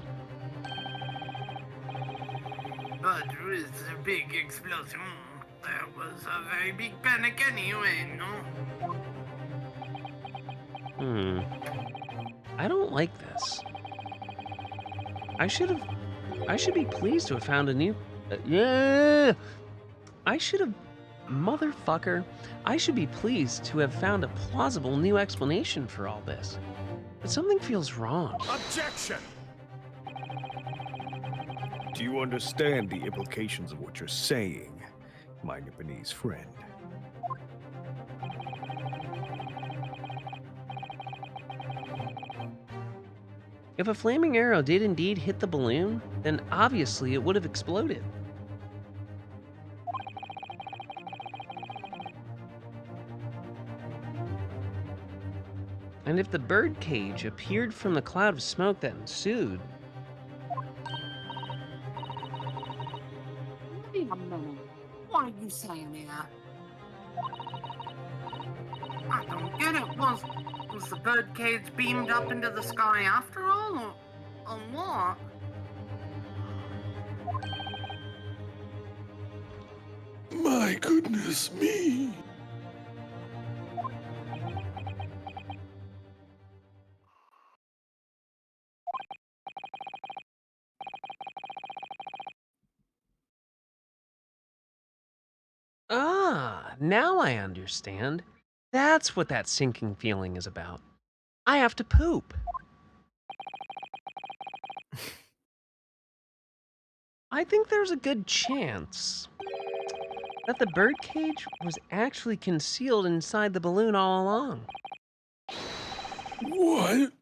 But with the big explosion, there was a very big panic anyway, no? I don't like this. I should be pleased to have found a new... Motherfucker. I should be pleased to have found a plausible new explanation for all this. But something feels wrong. Objection! Do you understand the implications of what you're saying, my Nipponese friend? If a flaming arrow did indeed hit the balloon, then obviously it would have exploded. And if the birdcage appeared from the cloud of smoke that ensued... Wait a minute. Why are you saying that? I don't get it. Was the birdcage beamed up into the sky after all, or what? My goodness me. Ah, now I understand. That's what that sinking feeling is about. I have to poop. I think there's a good chance that the birdcage was actually concealed inside the balloon all along. What?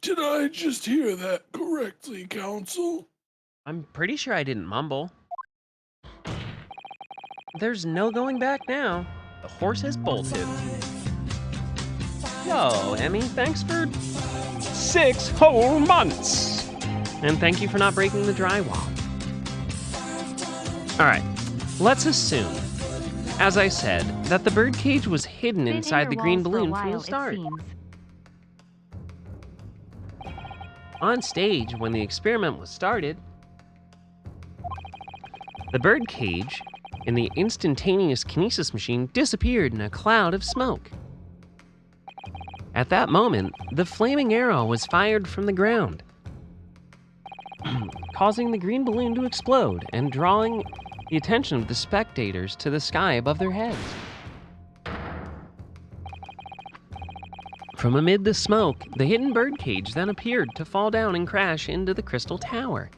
Did I just hear that correctly, Counsel? I'm pretty sure I didn't mumble. There's no going back now. The horse has bolted. Yo, Emmy, thanks for 6 whole months. And thank you for not breaking the drywall. All right, let's assume, as I said, that the birdcage was hidden Been inside inner the green walls for a balloon from while, the it start. seems. On stage, when the experiment was started, the birdcage in the instantaneous kinesis machine disappeared in a cloud of smoke. At that moment, the flaming arrow was fired from the ground, causing the green balloon to explode and drawing the attention of the spectators to the sky above their heads. From amid the smoke, the hidden birdcage then appeared to fall down and crash into the crystal tower.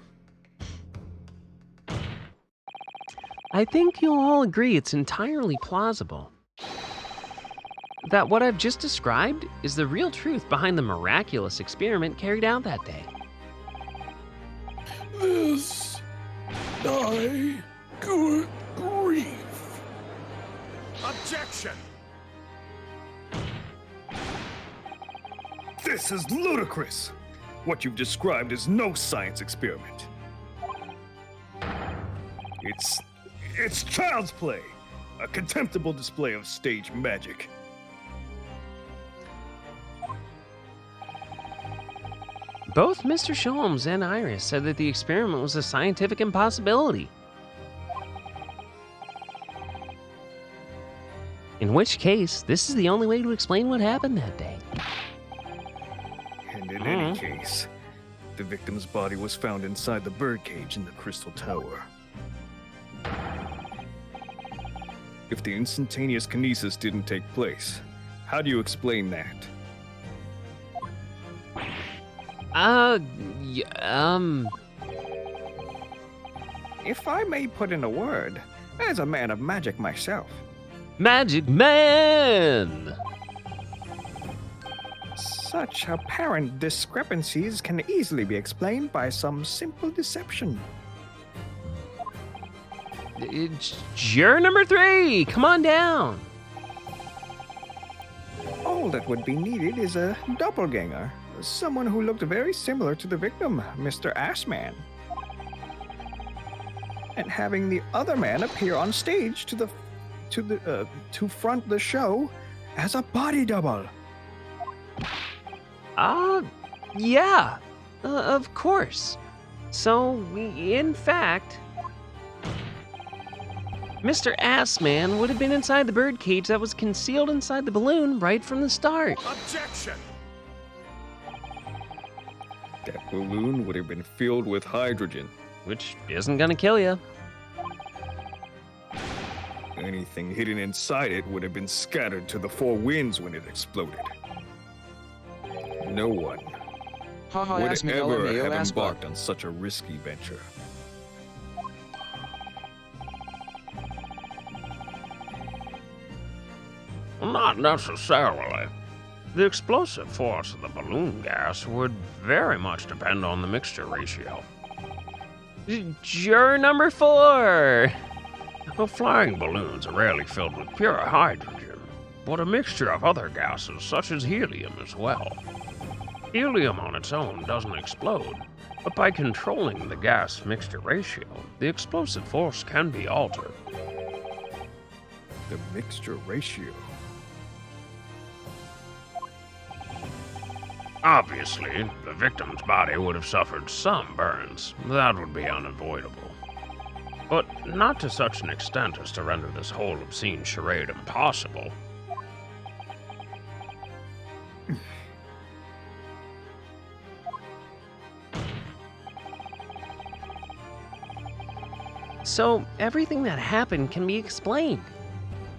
I think you'll all agree it's entirely plausible that what I've just described is the real truth behind the miraculous experiment carried out that day. This. Good grief. Objection! This is ludicrous! What you've described is no science experiment. It's child's play, a contemptible display of stage magic. Both Mr. Sholmes and Iris said that the experiment was a scientific impossibility. In which case, this is the only way to explain what happened that day. And in any case, the victim's body was found inside the birdcage in the Crystal Tower. If the instantaneous kinesis didn't take place, how do you explain that? If I may put in a word, as a man of magic myself, Magic Man! such apparent discrepancies can easily be explained by some simple deception. Juror number 3, come on down. All that would be needed is a doppelganger, someone who looked very similar to the victim, Mr. Assman. And having the other man appear on stage to front the show as a body double. Yeah, of course. So, in fact, Mr. Assman would have been inside the birdcage that was concealed inside the balloon right from the start. Objection! That balloon would have been filled with hydrogen. Which isn't gonna kill you. Anything hidden inside it would have been scattered to the four winds when it exploded. No one would ever have embarked on such a risky venture. Not necessarily. The explosive force of the balloon gas would very much depend on the mixture ratio. Juror number 4! Well, flying balloons are rarely filled with pure hydrogen, but a mixture of other gases such as helium as well. Helium on its own doesn't explode, but by controlling the gas mixture ratio, the explosive force can be altered. The mixture ratio. Obviously, the victim's body would have suffered some burns. That would be unavoidable. But not to such an extent as to render this whole obscene charade impossible. So, everything that happened can be explained,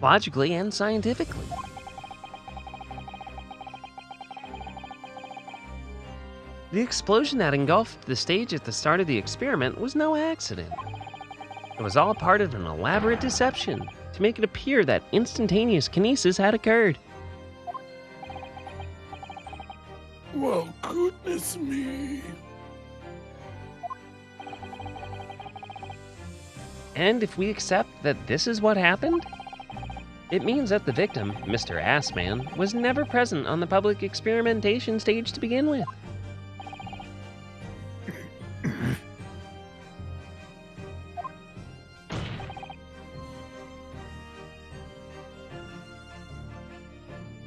logically and scientifically. The explosion that engulfed the stage at the start of the experiment was no accident. It was all part of an elaborate deception to make it appear that instantaneous kinesis had occurred. Well, goodness me. And if we accept that this is what happened, it means that the victim, Mr. Assman, was never present on the public experimentation stage to begin with.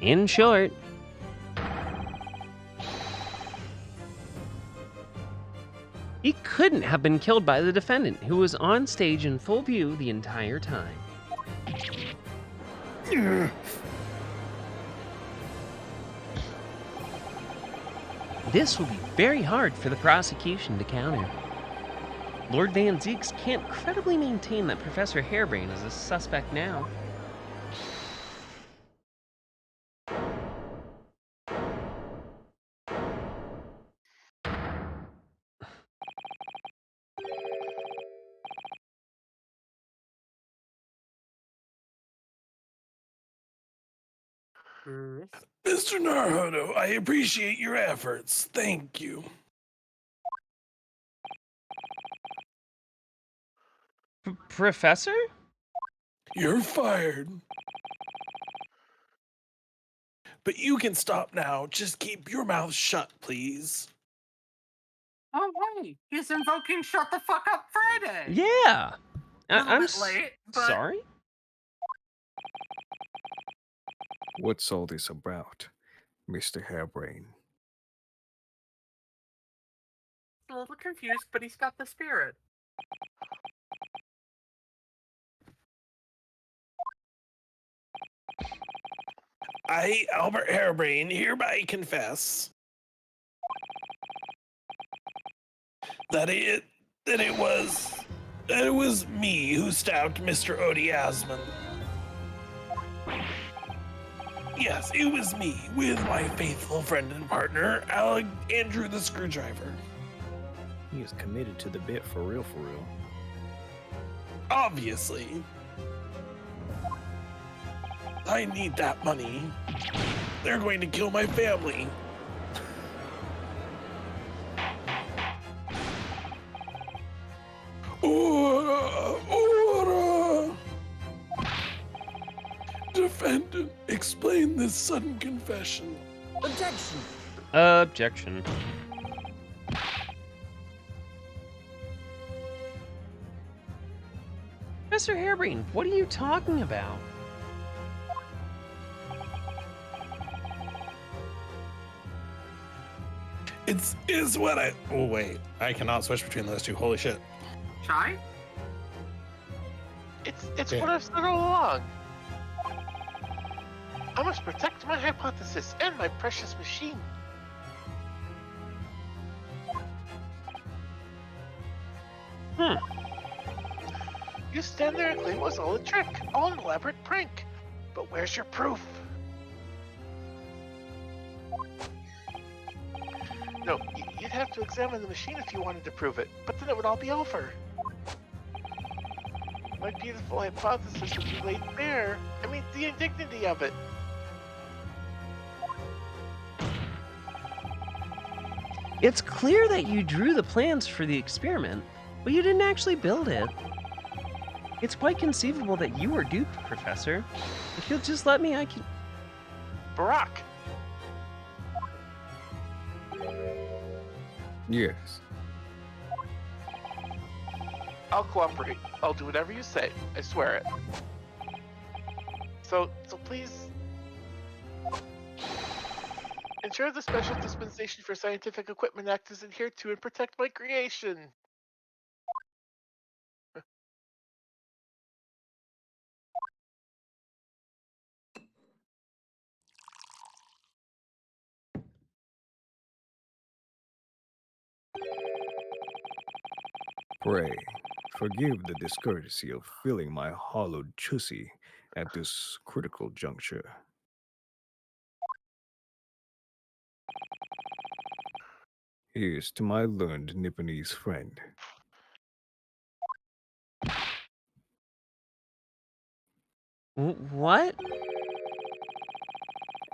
In short, he couldn't have been killed by the defendant, who was on stage in full view the entire time. This will be very hard for the prosecution to counter. Lord Van Zieks can't credibly maintain that Professor Harebrain is a suspect now. Mr. Naruto, I appreciate your efforts. Thank you. Professor? You're fired. But you can stop now. Just keep your mouth shut, please. Oh, hey, he's invoking Shut the Fuck Up Friday. Yeah. A little I'm bit late, but sorry? What's all this about, Mr. Harebrain? a little confused, but he's got the spirit. I, Albert Harebrain, hereby confess that it was me who stabbed Mr. Odie Asman. Yes, it was me, with my faithful friend and partner, Andrew the Screwdriver. He is committed to the bit for real, for real. Obviously. I need that money. They're going to kill my family. Order! Defendant, explain this sudden confession. Objection. Objection. Professor Harebrain, what are you talking about? It's what I... Oh, wait. I cannot switch between those two. Holy shit. Shy? It's Yeah. what I've said all along. I must protect my hypothesis and my precious machine. You stand there and claim it was all a trick, all an elaborate prank. But where's your proof? No, you'd have to examine the machine if you wanted to prove it, but then it would all be over. My beautiful hypothesis would be laid bare. I mean, the indignity of it. It's clear that you drew the plans for the experiment, but you didn't actually build it. It's quite conceivable that you were duped, Professor. If you'll just let me, I can... Barack! Yes. I'll cooperate. I'll do whatever you say. I swear it. So please... ensure the Special Dispensation for Scientific Equipment Act is adhered to and protect my creation. Pray, forgive the discourtesy of filling my hollowed chussy at this critical juncture. Here's to my learned Nipponese friend. What?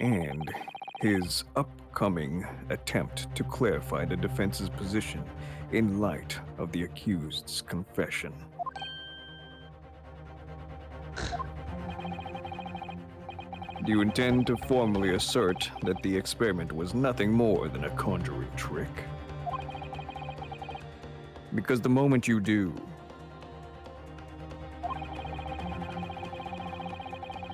And his upcoming attempt to clarify the defense's position in light of the accused's confession. Do you intend to formally assert that the experiment was nothing more than a conjuring trick? Because the moment you do,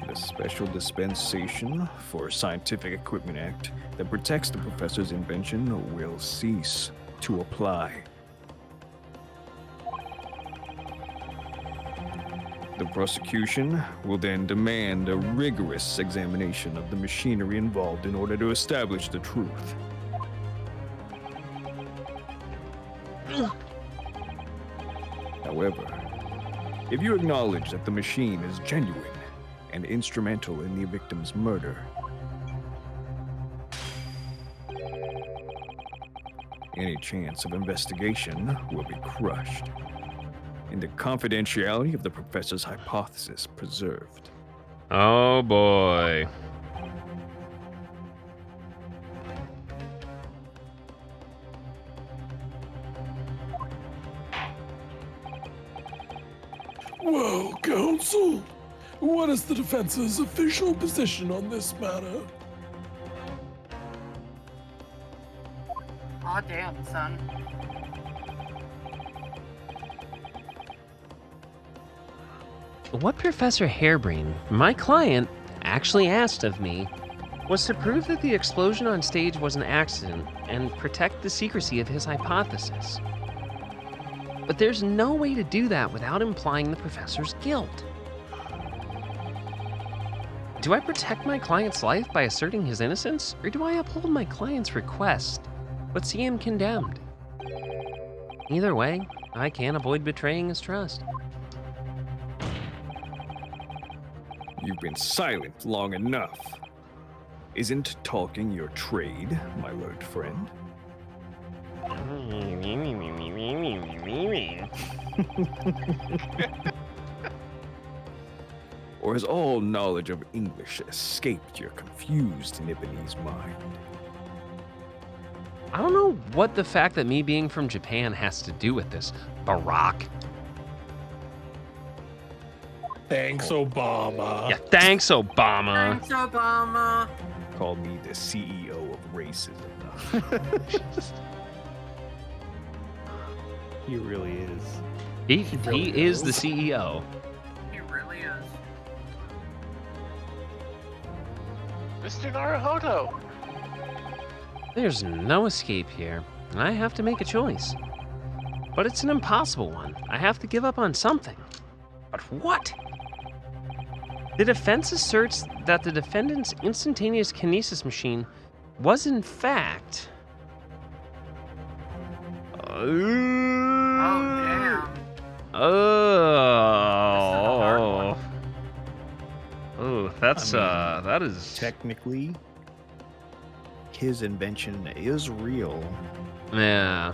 the special dispensation for Scientific Equipment Act that protects the professor's invention will cease to apply. The prosecution will then demand a rigorous examination of the machinery involved in order to establish the truth. However, if you acknowledge that the machine is genuine and instrumental in the victim's murder, any chance of investigation will be crushed, and the confidentiality of the professor's hypothesis preserved. Oh boy. Well, counsel, what is the defense's official position on this matter? Aw, damn, son. What Professor Harebrain, my client, actually asked of me was to prove that the explosion on stage was an accident and protect the secrecy of his hypothesis. But there's no way to do that without implying the professor's guilt. Do I protect my client's life by asserting his innocence, or do I uphold my client's request but see him condemned? Either way, I can't avoid betraying his trust. You've been silent long enough. Isn't talking your trade, my learned friend? Or has all knowledge of English escaped your confused Nipponese mind? I don't know what the fact that me being from Japan has to do with this, Barack. Thanks, Obama. Yeah, thanks, Obama. Thanks, Obama. Call me the CEO of racism. He really is. He really is the is. CEO. He really is. Mr. Naruhodo. There's no escape here, and I have to make a choice. But it's an impossible one. I have to give up on something. But what? The defense asserts that the defendant's instantaneous kinesis machine was in fact... Oh, damn. Oh. Oh, that's that is Technically, his invention is real. yeah.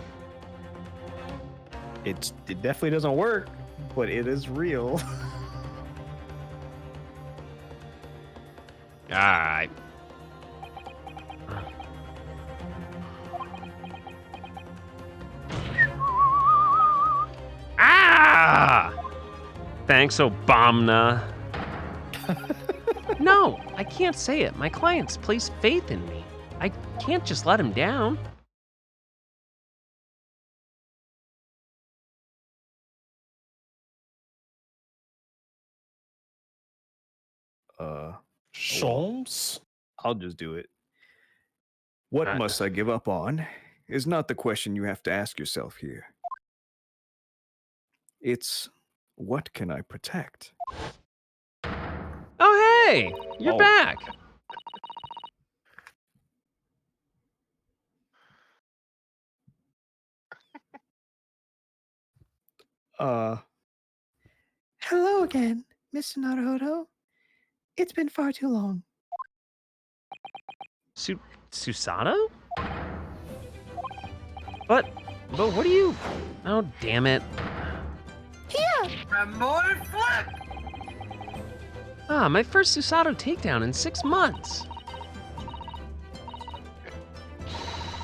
It definitely doesn't work, but it is real. All right. Ah! Thanks, Obama. No, I can't say it. My clients place faith in me. I can't just let him down. Sholmes? I'll just do it. What must I give up on is not the question you have to ask yourself here. It's, what can I protect? Oh, hey, you're Oh. back. Hello again, Mr. Naruhodo. It's been far too long. Susato? But what are you? Oh, damn it. And boy, flip! Ah, my first Susato takedown in 6 months.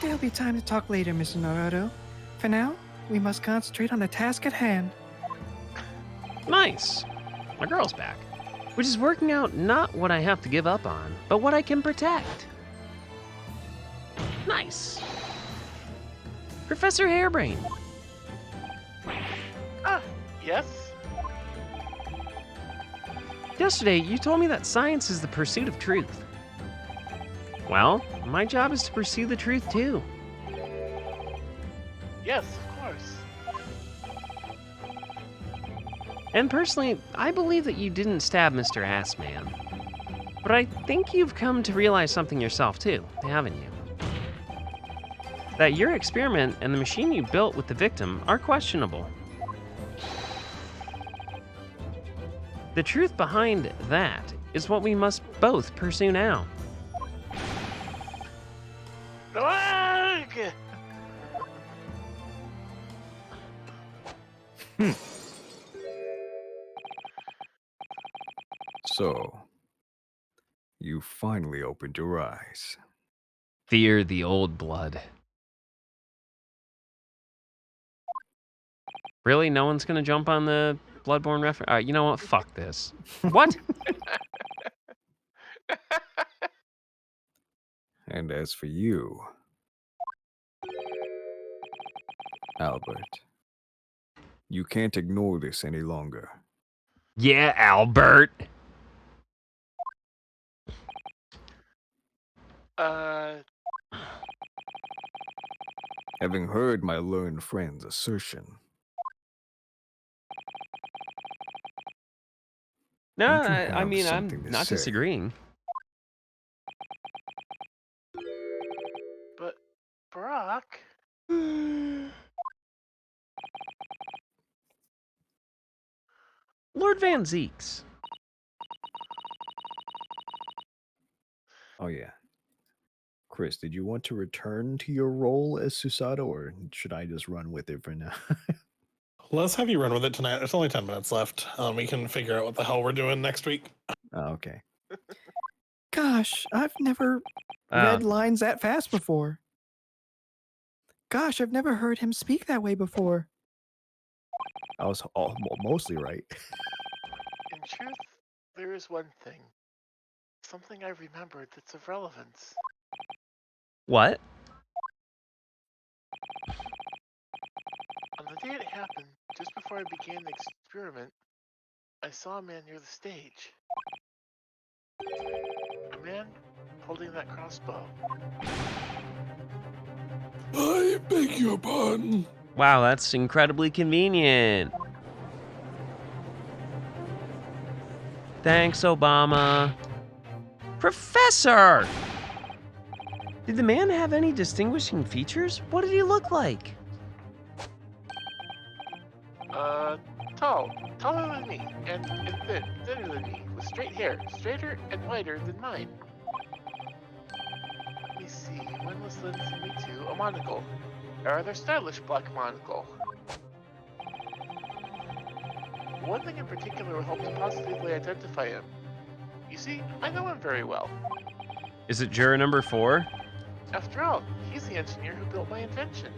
There'll be time to talk later, Mr. Naruhodo. For now, we must concentrate on the task at hand. Nice. My girl's back. Which is working out not what I have to give up on, but what I can protect. Nice. Professor Harebrain. Ah, yes? Yesterday, you told me that science is the pursuit of truth. Well, my job is to pursue the truth too. Yes, of course. And personally, I believe that you didn't stab Mr. Assman. But I think you've come to realize something yourself too, haven't you? That your experiment and the machine you built with the victim are questionable. The truth behind that is what we must both pursue now. So, you finally opened your eyes. Fear the old blood. Really? No one's gonna jump on the Bloodborne reference? You know what? Fuck this. What? And as for you, Albert, you can't ignore this any longer. Yeah, Albert. Having heard my learned friend's assertion, No, don't you I have mean, I'm something to not say? disagreeing. But, Brock. Lord Van Zeeks. Oh yeah. Chris, did you want to return to your role as Susato, or should I just run with it for now? Let's have you run with it tonight. There's only 10 minutes left. We can figure out what the hell we're doing next week. Oh, okay. Gosh, I've never read lines that fast before. Gosh, I've never heard him speak that way before. I was mostly right. In truth, there is one thing. Something I remembered that's of relevance. What? On the day it happened, just before I began the experiment, I saw a man near the stage. A man holding that crossbow. I beg your pardon. Wow, that's incredibly convenient. Thanks, Obama. Professor! Did the man have any distinguishing features? What did he look like? Taller than me, and thinner than me, with straight hair, straighter and whiter than mine. Let me see, one was lens and me too, a monocle, a rather stylish black monocle. One thing in particular will help to positively identify him. You see, I know him very well. Is it juror number 4? After all, he's the engineer who built my invention.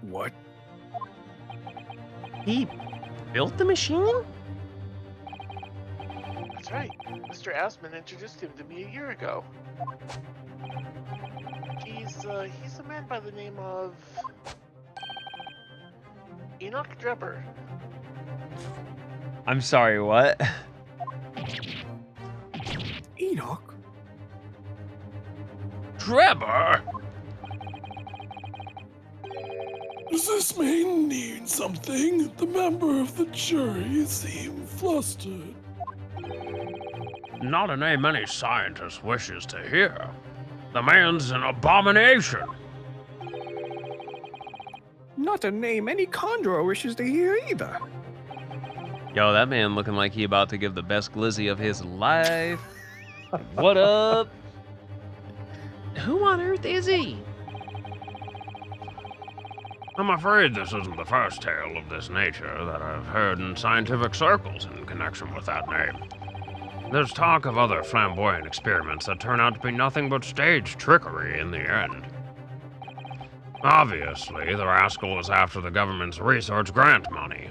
What? He built the machine? That's right. Mr. Asman introduced him to me a year ago. He's a man by the name of Enoch Drebber. I'm sorry, what? Enoch? Trevor! Does this man need something? The member of the jury seemed flustered. Not a name any scientist wishes to hear. The man's an abomination. Not a name any conjurer wishes to hear either. Yo, that man looking like he about to give the best glizzy of his life. What up? Who on earth is he? I'm afraid this isn't the first tale of this nature that I've heard in scientific circles in connection with that name. There's talk of other flamboyant experiments that turn out to be nothing but stage trickery in the end. Obviously, the rascal is after the government's research grant money.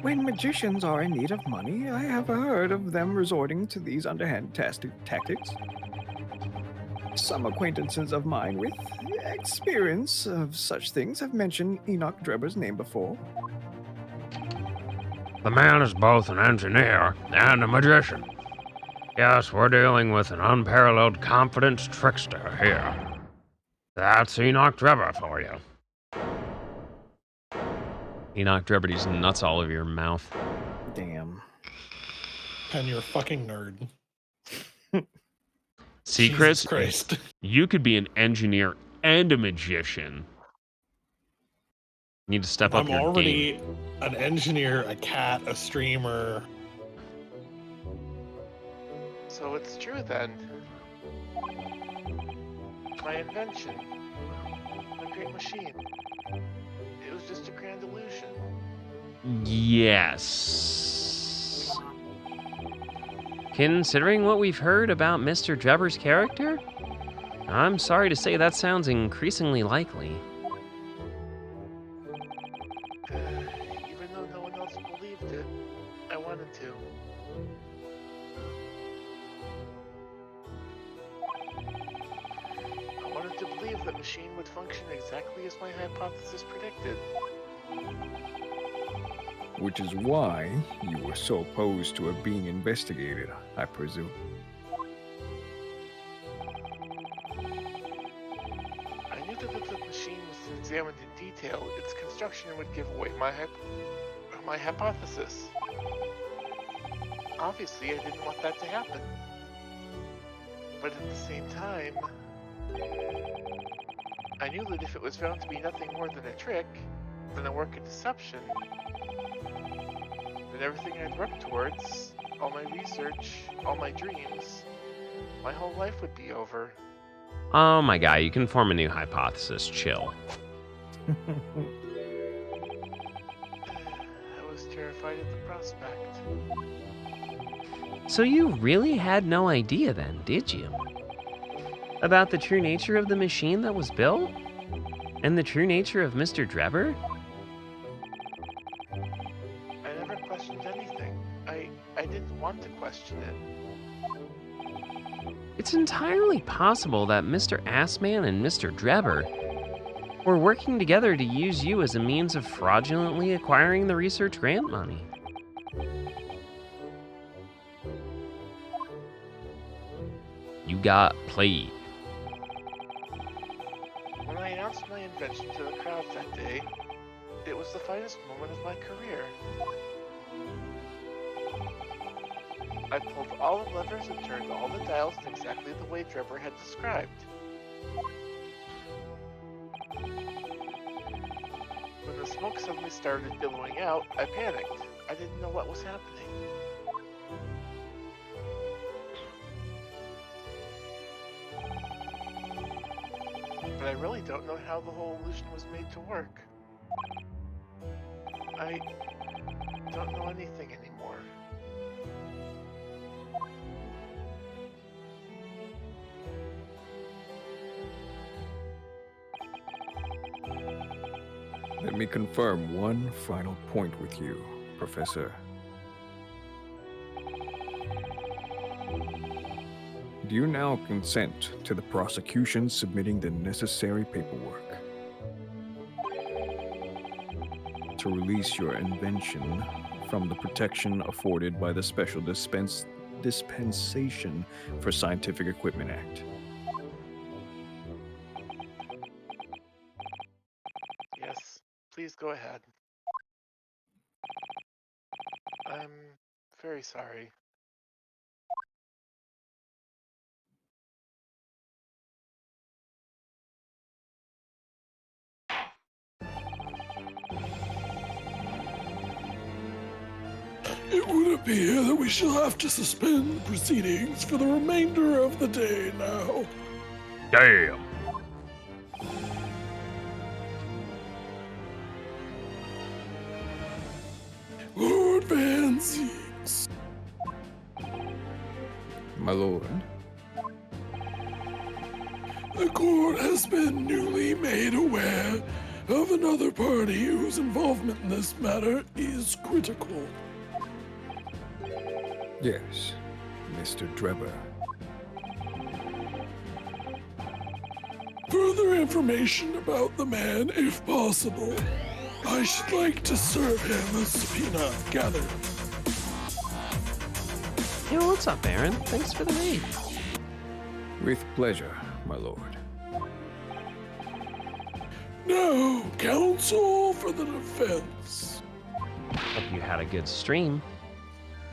When magicians are in need of money, I have heard of them resorting to these underhand tactics. Some acquaintances of mine with experience of such things have mentioned Enoch Drebber's name before. The man is both an engineer and a magician. Yes, we're dealing with an unparalleled confidence trickster here. That's Enoch Drebber for you. Enoch Drebber, these nuts all over your mouth. Damn. And you're a fucking nerd. See, Jesus Chris, Christ. you could be an engineer and a magician. You need to step up I'm your already game. an engineer, a cat, a streamer. So it's true then. My invention. My great machine. It was just a grand illusion. Yes. Considering what we've heard about Mr. Drebber's character, I'm sorry to say that sounds increasingly likely. Even though no one else believed it, I wanted to. I wanted to believe the machine would function exactly as my hypothesis predicted. Which is why you were so opposed to it being investigated, I presume. I knew that if the machine was examined in detail, its construction would give away my hypothesis. Obviously, I didn't want that to happen. But at the same time, I knew that if it was found to be nothing more than a trick, than a work of deception, then everything I'd worked towards, all my research, all my dreams, my whole life would be over. Oh my guy, you can form a new hypothesis. Chill. I was terrified at the prospect. So you really had no idea then, did you? About the true nature of the machine that was built? And the true nature of Mr. Drebber? I never questioned anything. I didn't want to question it. It's entirely possible that Mr. Assman and Mr. Drebber were working together to use you as a means of fraudulently acquiring the research grant money. You got played. When I announced my invention to the crowd that day, it was the finest moment of my career. I pulled all the levers and turned all the dials in exactly the way Drebber had described. When the smoke suddenly started billowing out, I panicked. I didn't know what was happening. But I really don't know how the whole illusion was made to work. I don't know anything anymore. Let me confirm one final point with you, Professor. Do you now consent to the prosecution submitting the necessary paperwork to release your invention from the protection afforded by the Special Dispensation for Scientific Equipment Act? Yes, please go ahead. I'm very sorry. It would appear that we shall have to suspend the proceedings for the remainder of the day now. Damn. Lord Van Zeeks, My lord, the court has been newly made aware of another party whose involvement in this matter is critical. yes, Mr. Drebber. Further information about the man, if possible. I should like to serve him a subpoena gathered. Yo, what's up, Aaron? Thanks for the raid. With pleasure, my lord. Now, counsel for the defense. Hope you had a good stream.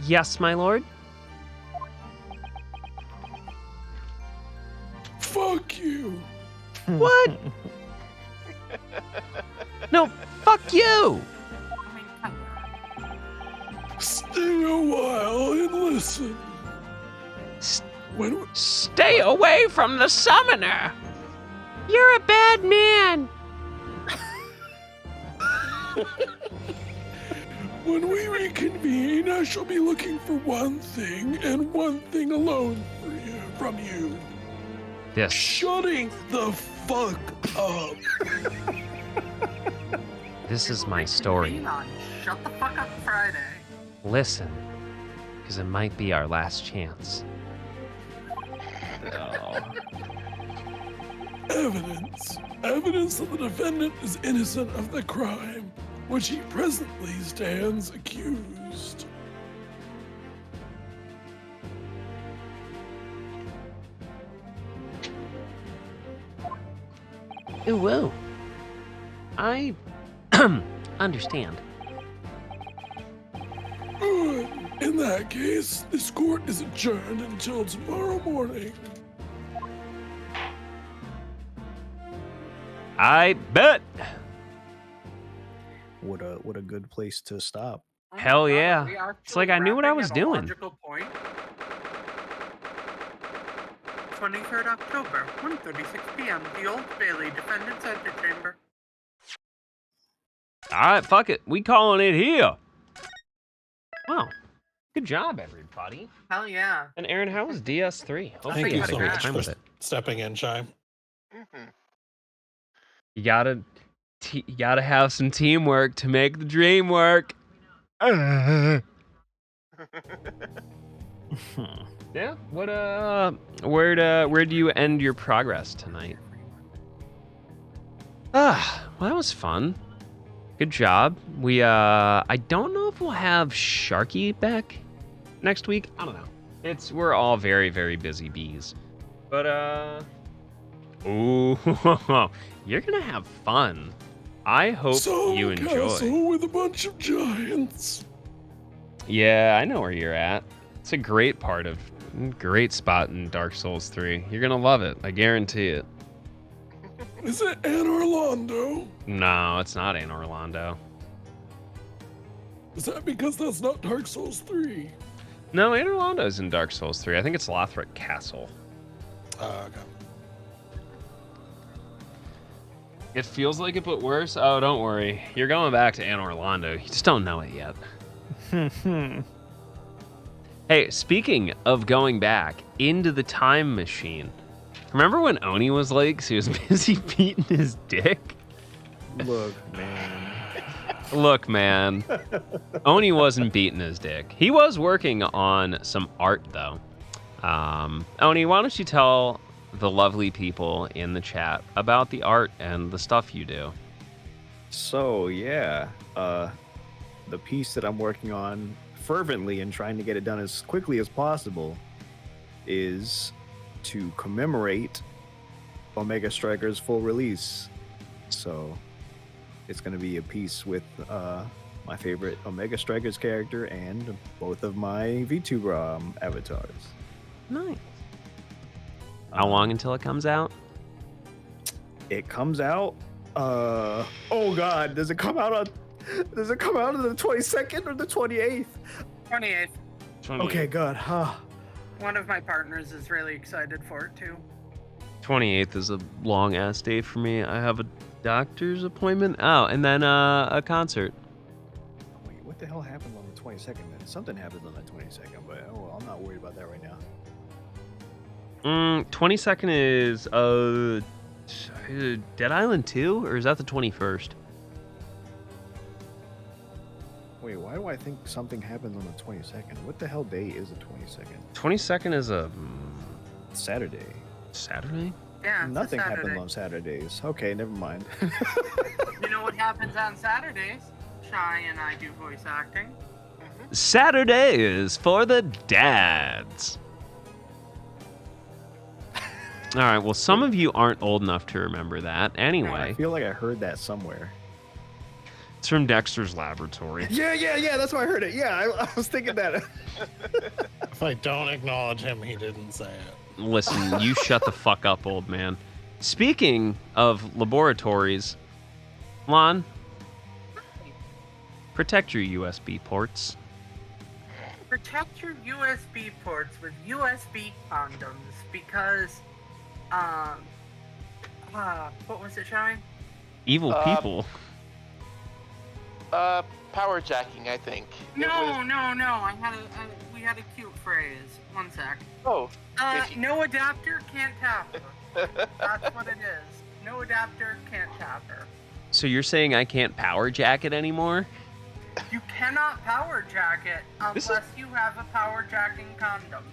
Yes, my lord. Fuck you. What? No, fuck you! I mean, come on. Stay a while and listen. S- When Stay away from the summoner! You're a bad man! When we reconvene, I shall be looking for one thing and one thing alone from you. This. Shutting the fuck up. This is my story. Being on Shut the Fuck Up Friday. Listen, because it might be our last chance. Evidence. Evidence that the defendant is innocent of the crime, which he presently stands accused. Ooh, whoa. I understand. Good. In that case, this court is adjourned until tomorrow morning. I bet. What a good place to stop. Oh my Hell God, yeah. are we It's like actually I knew what I wrapping was at a doing. logical point? 23rd October, 1:36 p.m. The Old Bailey Defendant's Antechamber. Alright, fuck it. We calling it here. Wow. Good job, everybody. Hell yeah. And Aaron, how was DS3? Hopefully Thank you you had a so great much time for with it. stepping in, Shy. You gotta have some teamwork to make the dream work. Yeah. What where do you end your progress tonight? Well, that was fun. Good job. We I don't know if we'll have Sharky back next week. I don't know. We're all very, very busy bees. But ooh, you're gonna have fun. I hope Some you enjoy. castle with a bunch of giants. Yeah, I know where you're at. It's a great spot in Dark Souls 3. You're gonna love it. I guarantee it. Is it Anor Londo? No, it's not Anor Londo. Is that because that's not Dark Souls 3? No, Anor Londo's in Dark Souls 3. I think it's Lothric Castle. Okay. It feels like it, but worse. Oh, don't worry. You're going back to Anor Londo. You just don't know it yet. Hey, speaking of going back into the time machine, remember when Oni was like, he was busy beating his dick? Look, man. Oni wasn't beating his dick. He was working on some art, though. Oni, why don't you tell the lovely people in the chat about the art and the stuff you do? So yeah, the piece that I'm working on fervently and trying to get it done as quickly as possible is to commemorate Omega Striker's full release. So it's going to be a piece with my favorite Omega Strikers character and both of my VTuber avatars. Nice. How long until it comes out? It comes out. Oh God, does it come out on the 22nd or the 28th? 28th. Okay, good. One of my partners is really excited for it too. 28th is a long ass day for me. I have a doctor's appointment. Oh, and then a concert. Wait, what the hell happened on the 22nd then? Something happened on the 22nd, but I'm not worried about that right now. 22nd is Dead Island 2, or is that the 21st? Wait, why do I think something happened on the 22nd? What the hell day is the 22nd? 22nd is a Saturday. Saturday? Yeah, it's a Nothing happens Saturday. on Saturdays. Okay, never mind. You know what happens on Saturdays? Shy and I do voice acting. Saturday is for the dads. All right, well, some of you aren't old enough to remember that. I Anyway, feel like I heard that somewhere. it's from Dexter's Laboratory. Yeah. That's why I heard it. Yeah, I was thinking that. If I don't acknowledge him, he didn't say it. Listen, you shut the fuck up, old man. Speaking of laboratories, Lon, protect your USB ports. Protect your USB ports with USB condoms because, what was it, Shy? Evil people. Power jacking, I think. It No. was- We had a cute phrase. One sec. Oh. if you- No adapter can't tap her. That's what it is. No adapter can't tap her. So you're saying I can't power jack it anymore? You cannot power jack it This unless you have a power jacking condom.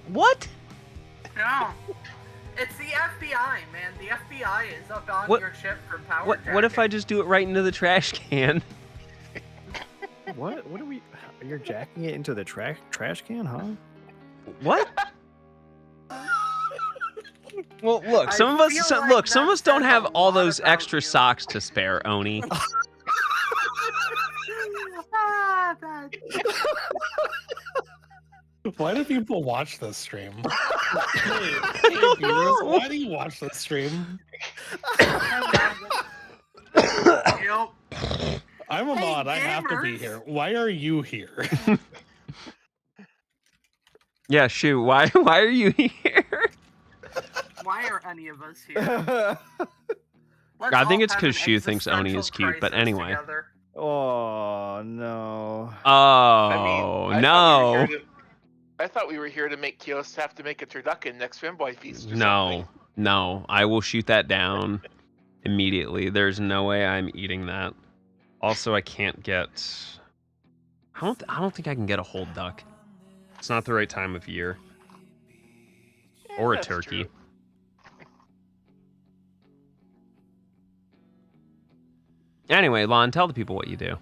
What? No. It's the FBI, man. The FBI is up on What- your ship for power What if I just do it right into the trash can? What? What are we? You're jacking it into the trash can, huh? What? Well, look, I some of us feel like some of that us don't says have a all lot those about extra you. socks to spare, Oni. Why do people watch this stream? Hey, viewers, why do you watch this stream? Yep. I'm a Hey, mod. I have to be gamers. here. Why are you here? Yeah, shoot. Why are you here? Why are any of us here? Let's I think all it's have 'cause an Shu thinks Oni is existential cute, but crisis anyway. together. Oh no. Oh, I thought we were no. here to- I thought we were here to make Kios have to make a turducken next Femboy Feast or No, something. no. I will shoot that down immediately. There's no way I'm eating that. Also, I can't get... I don't think I can get a whole duck. It's not the right time of year. Yeah, Or a that's turkey. true. Anyway, Lon, tell the people what you do.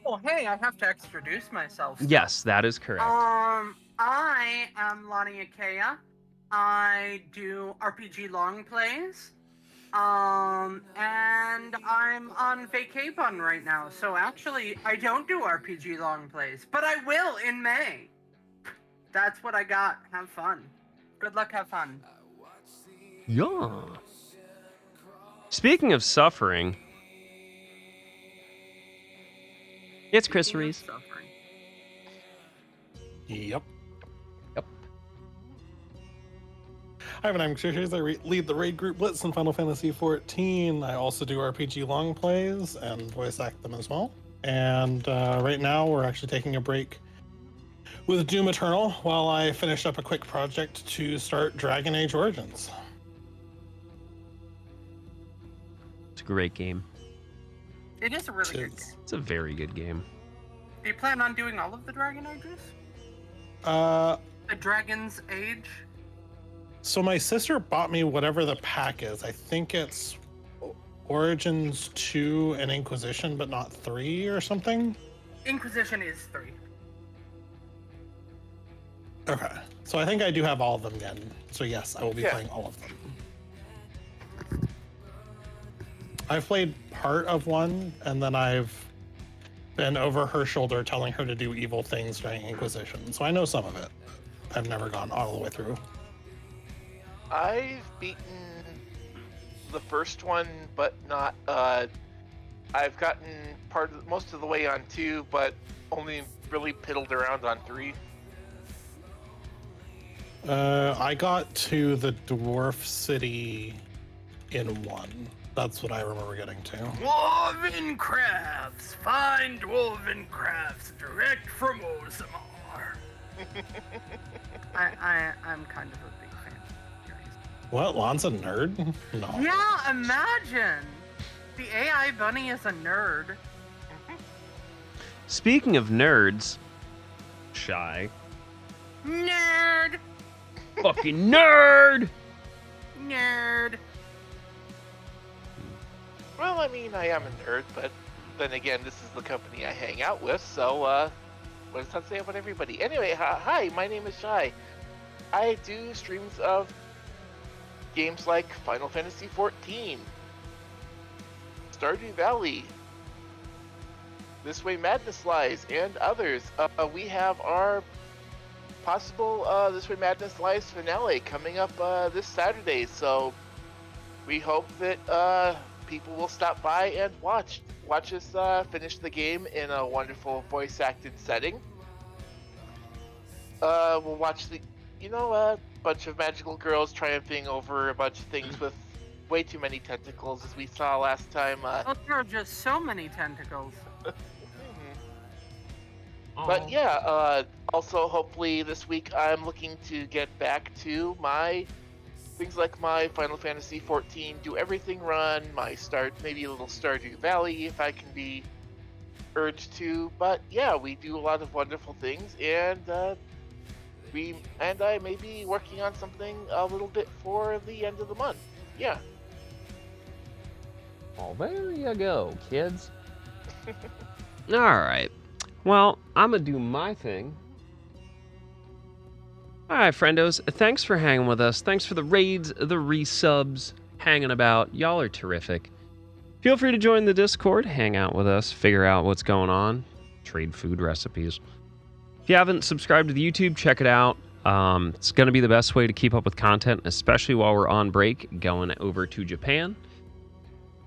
Oh, hey, I have to introduce myself. Yes, that is correct. I am Lonnie Akea. I do RPG long plays. And I'm on Vacapon right now, so actually, I don't do RPG long plays, but I will in May. That's what I got. Have fun. Good luck, have fun. Yeah. Speaking of suffering, it's Chris Speaking of Reese. suffering. Yep. Yep. Hi, my name's Chris. I lead the raid group Blitz in Final Fantasy XIV. I also do RPG long plays and voice act them as well. And right now, we're actually taking a break with Doom Eternal while I finish up a quick project to start Dragon Age Origins. It's a great game. It is a really good Tis. game. It's a very good game. Do you plan on doing all of the Dragon Ages? Uh, The Dragon's Age? so my sister bought me whatever the pack is. I think it's Origins 2 and Inquisition, but not 3 or something. Inquisition is 3. Okay. So I think I do have all of them then. So yes, I will be Yeah. playing all of them. I've played part of one, and then I've been over her shoulder telling her to do evil things during Inquisition. So I know some of it. I've never gone all the way through. I've beaten the first one, but not. I've gotten most of the way on 2, but only really piddled around on 3. I got to the dwarf city in 1. That's what I remember getting to. Dwarven Crafts! Find Dwarven Crafts direct from Orzammar. I'm kind of a big fan. What? Lon's a nerd? No. Yeah, imagine! The AI bunny is a nerd. Speaking of nerds, Shy. Nerd! Fucking nerd! Nerd. Well, I mean, I am a nerd, but then again, this is the company I hang out with, so, what does that say about everybody? Anyway, hi, my name is Shy. I do streams of games like Final Fantasy XIV, Stardew Valley, This Way Madness Lies, and others. We have our possible This Way Madness Lies finale coming up this Saturday, so we hope that people will stop by and watch us finish the game in a wonderful voice-acted setting. We'll watch a bunch of magical girls triumphing over a bunch of things with way too many tentacles, as we saw last time. Oh, there are just so many tentacles. But yeah, also hopefully this week I'm looking to get back to my things like my Final Fantasy XIV Do Everything run, maybe a little Stardew Valley if I can be urged to. But yeah, we do a lot of wonderful things, and I may be working on something a little bit for the end of the month. Yeah. Well, there you go, kids. All right. Well, I'm going to do my thing. All right, friendos. Thanks for hanging with us. Thanks for the raids, the resubs, hanging about. Y'all are terrific. Feel free to join the Discord, hang out with us, figure out what's going on, trade food recipes. If you haven't subscribed to the YouTube, check it out. It's going to be the best way to keep up with content, especially while we're on break going over to Japan.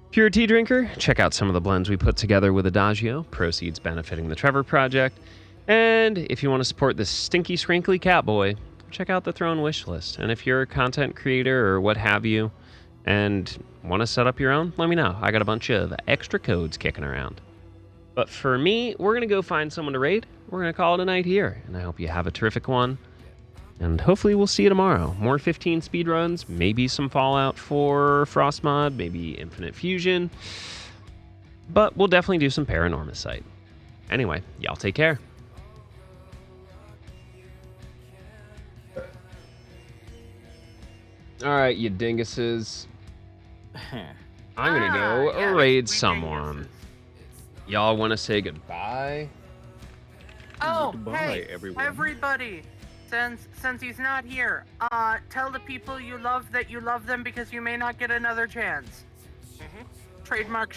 If you're a tea drinker, check out some of the blends we put together with Adagio, proceeds benefiting the Trevor Project. And if you want to support this stinky, scrinkly cat boy, check out the Throne Wishlist. And if you're a content creator or what have you, and want to set up your own, let me know. I got a bunch of extra codes kicking around. But for me, we're going to go find someone to raid. We're going to call it a night here. And I hope you have a terrific one. And hopefully we'll see you tomorrow. More 15 speedruns, maybe some Fallout 4 Frostmod, maybe Infinite Fusion. But we'll definitely do some Paranormal Site. Anyway, y'all take care. All right, you dinguses. I'm going to go yes, raid we someone. dinguses. Y'all want to say goodbye? Oh, Goodbye, hey, everyone. everybody. Since he's not here, tell the people you love that you love them because you may not get another chance. Trademark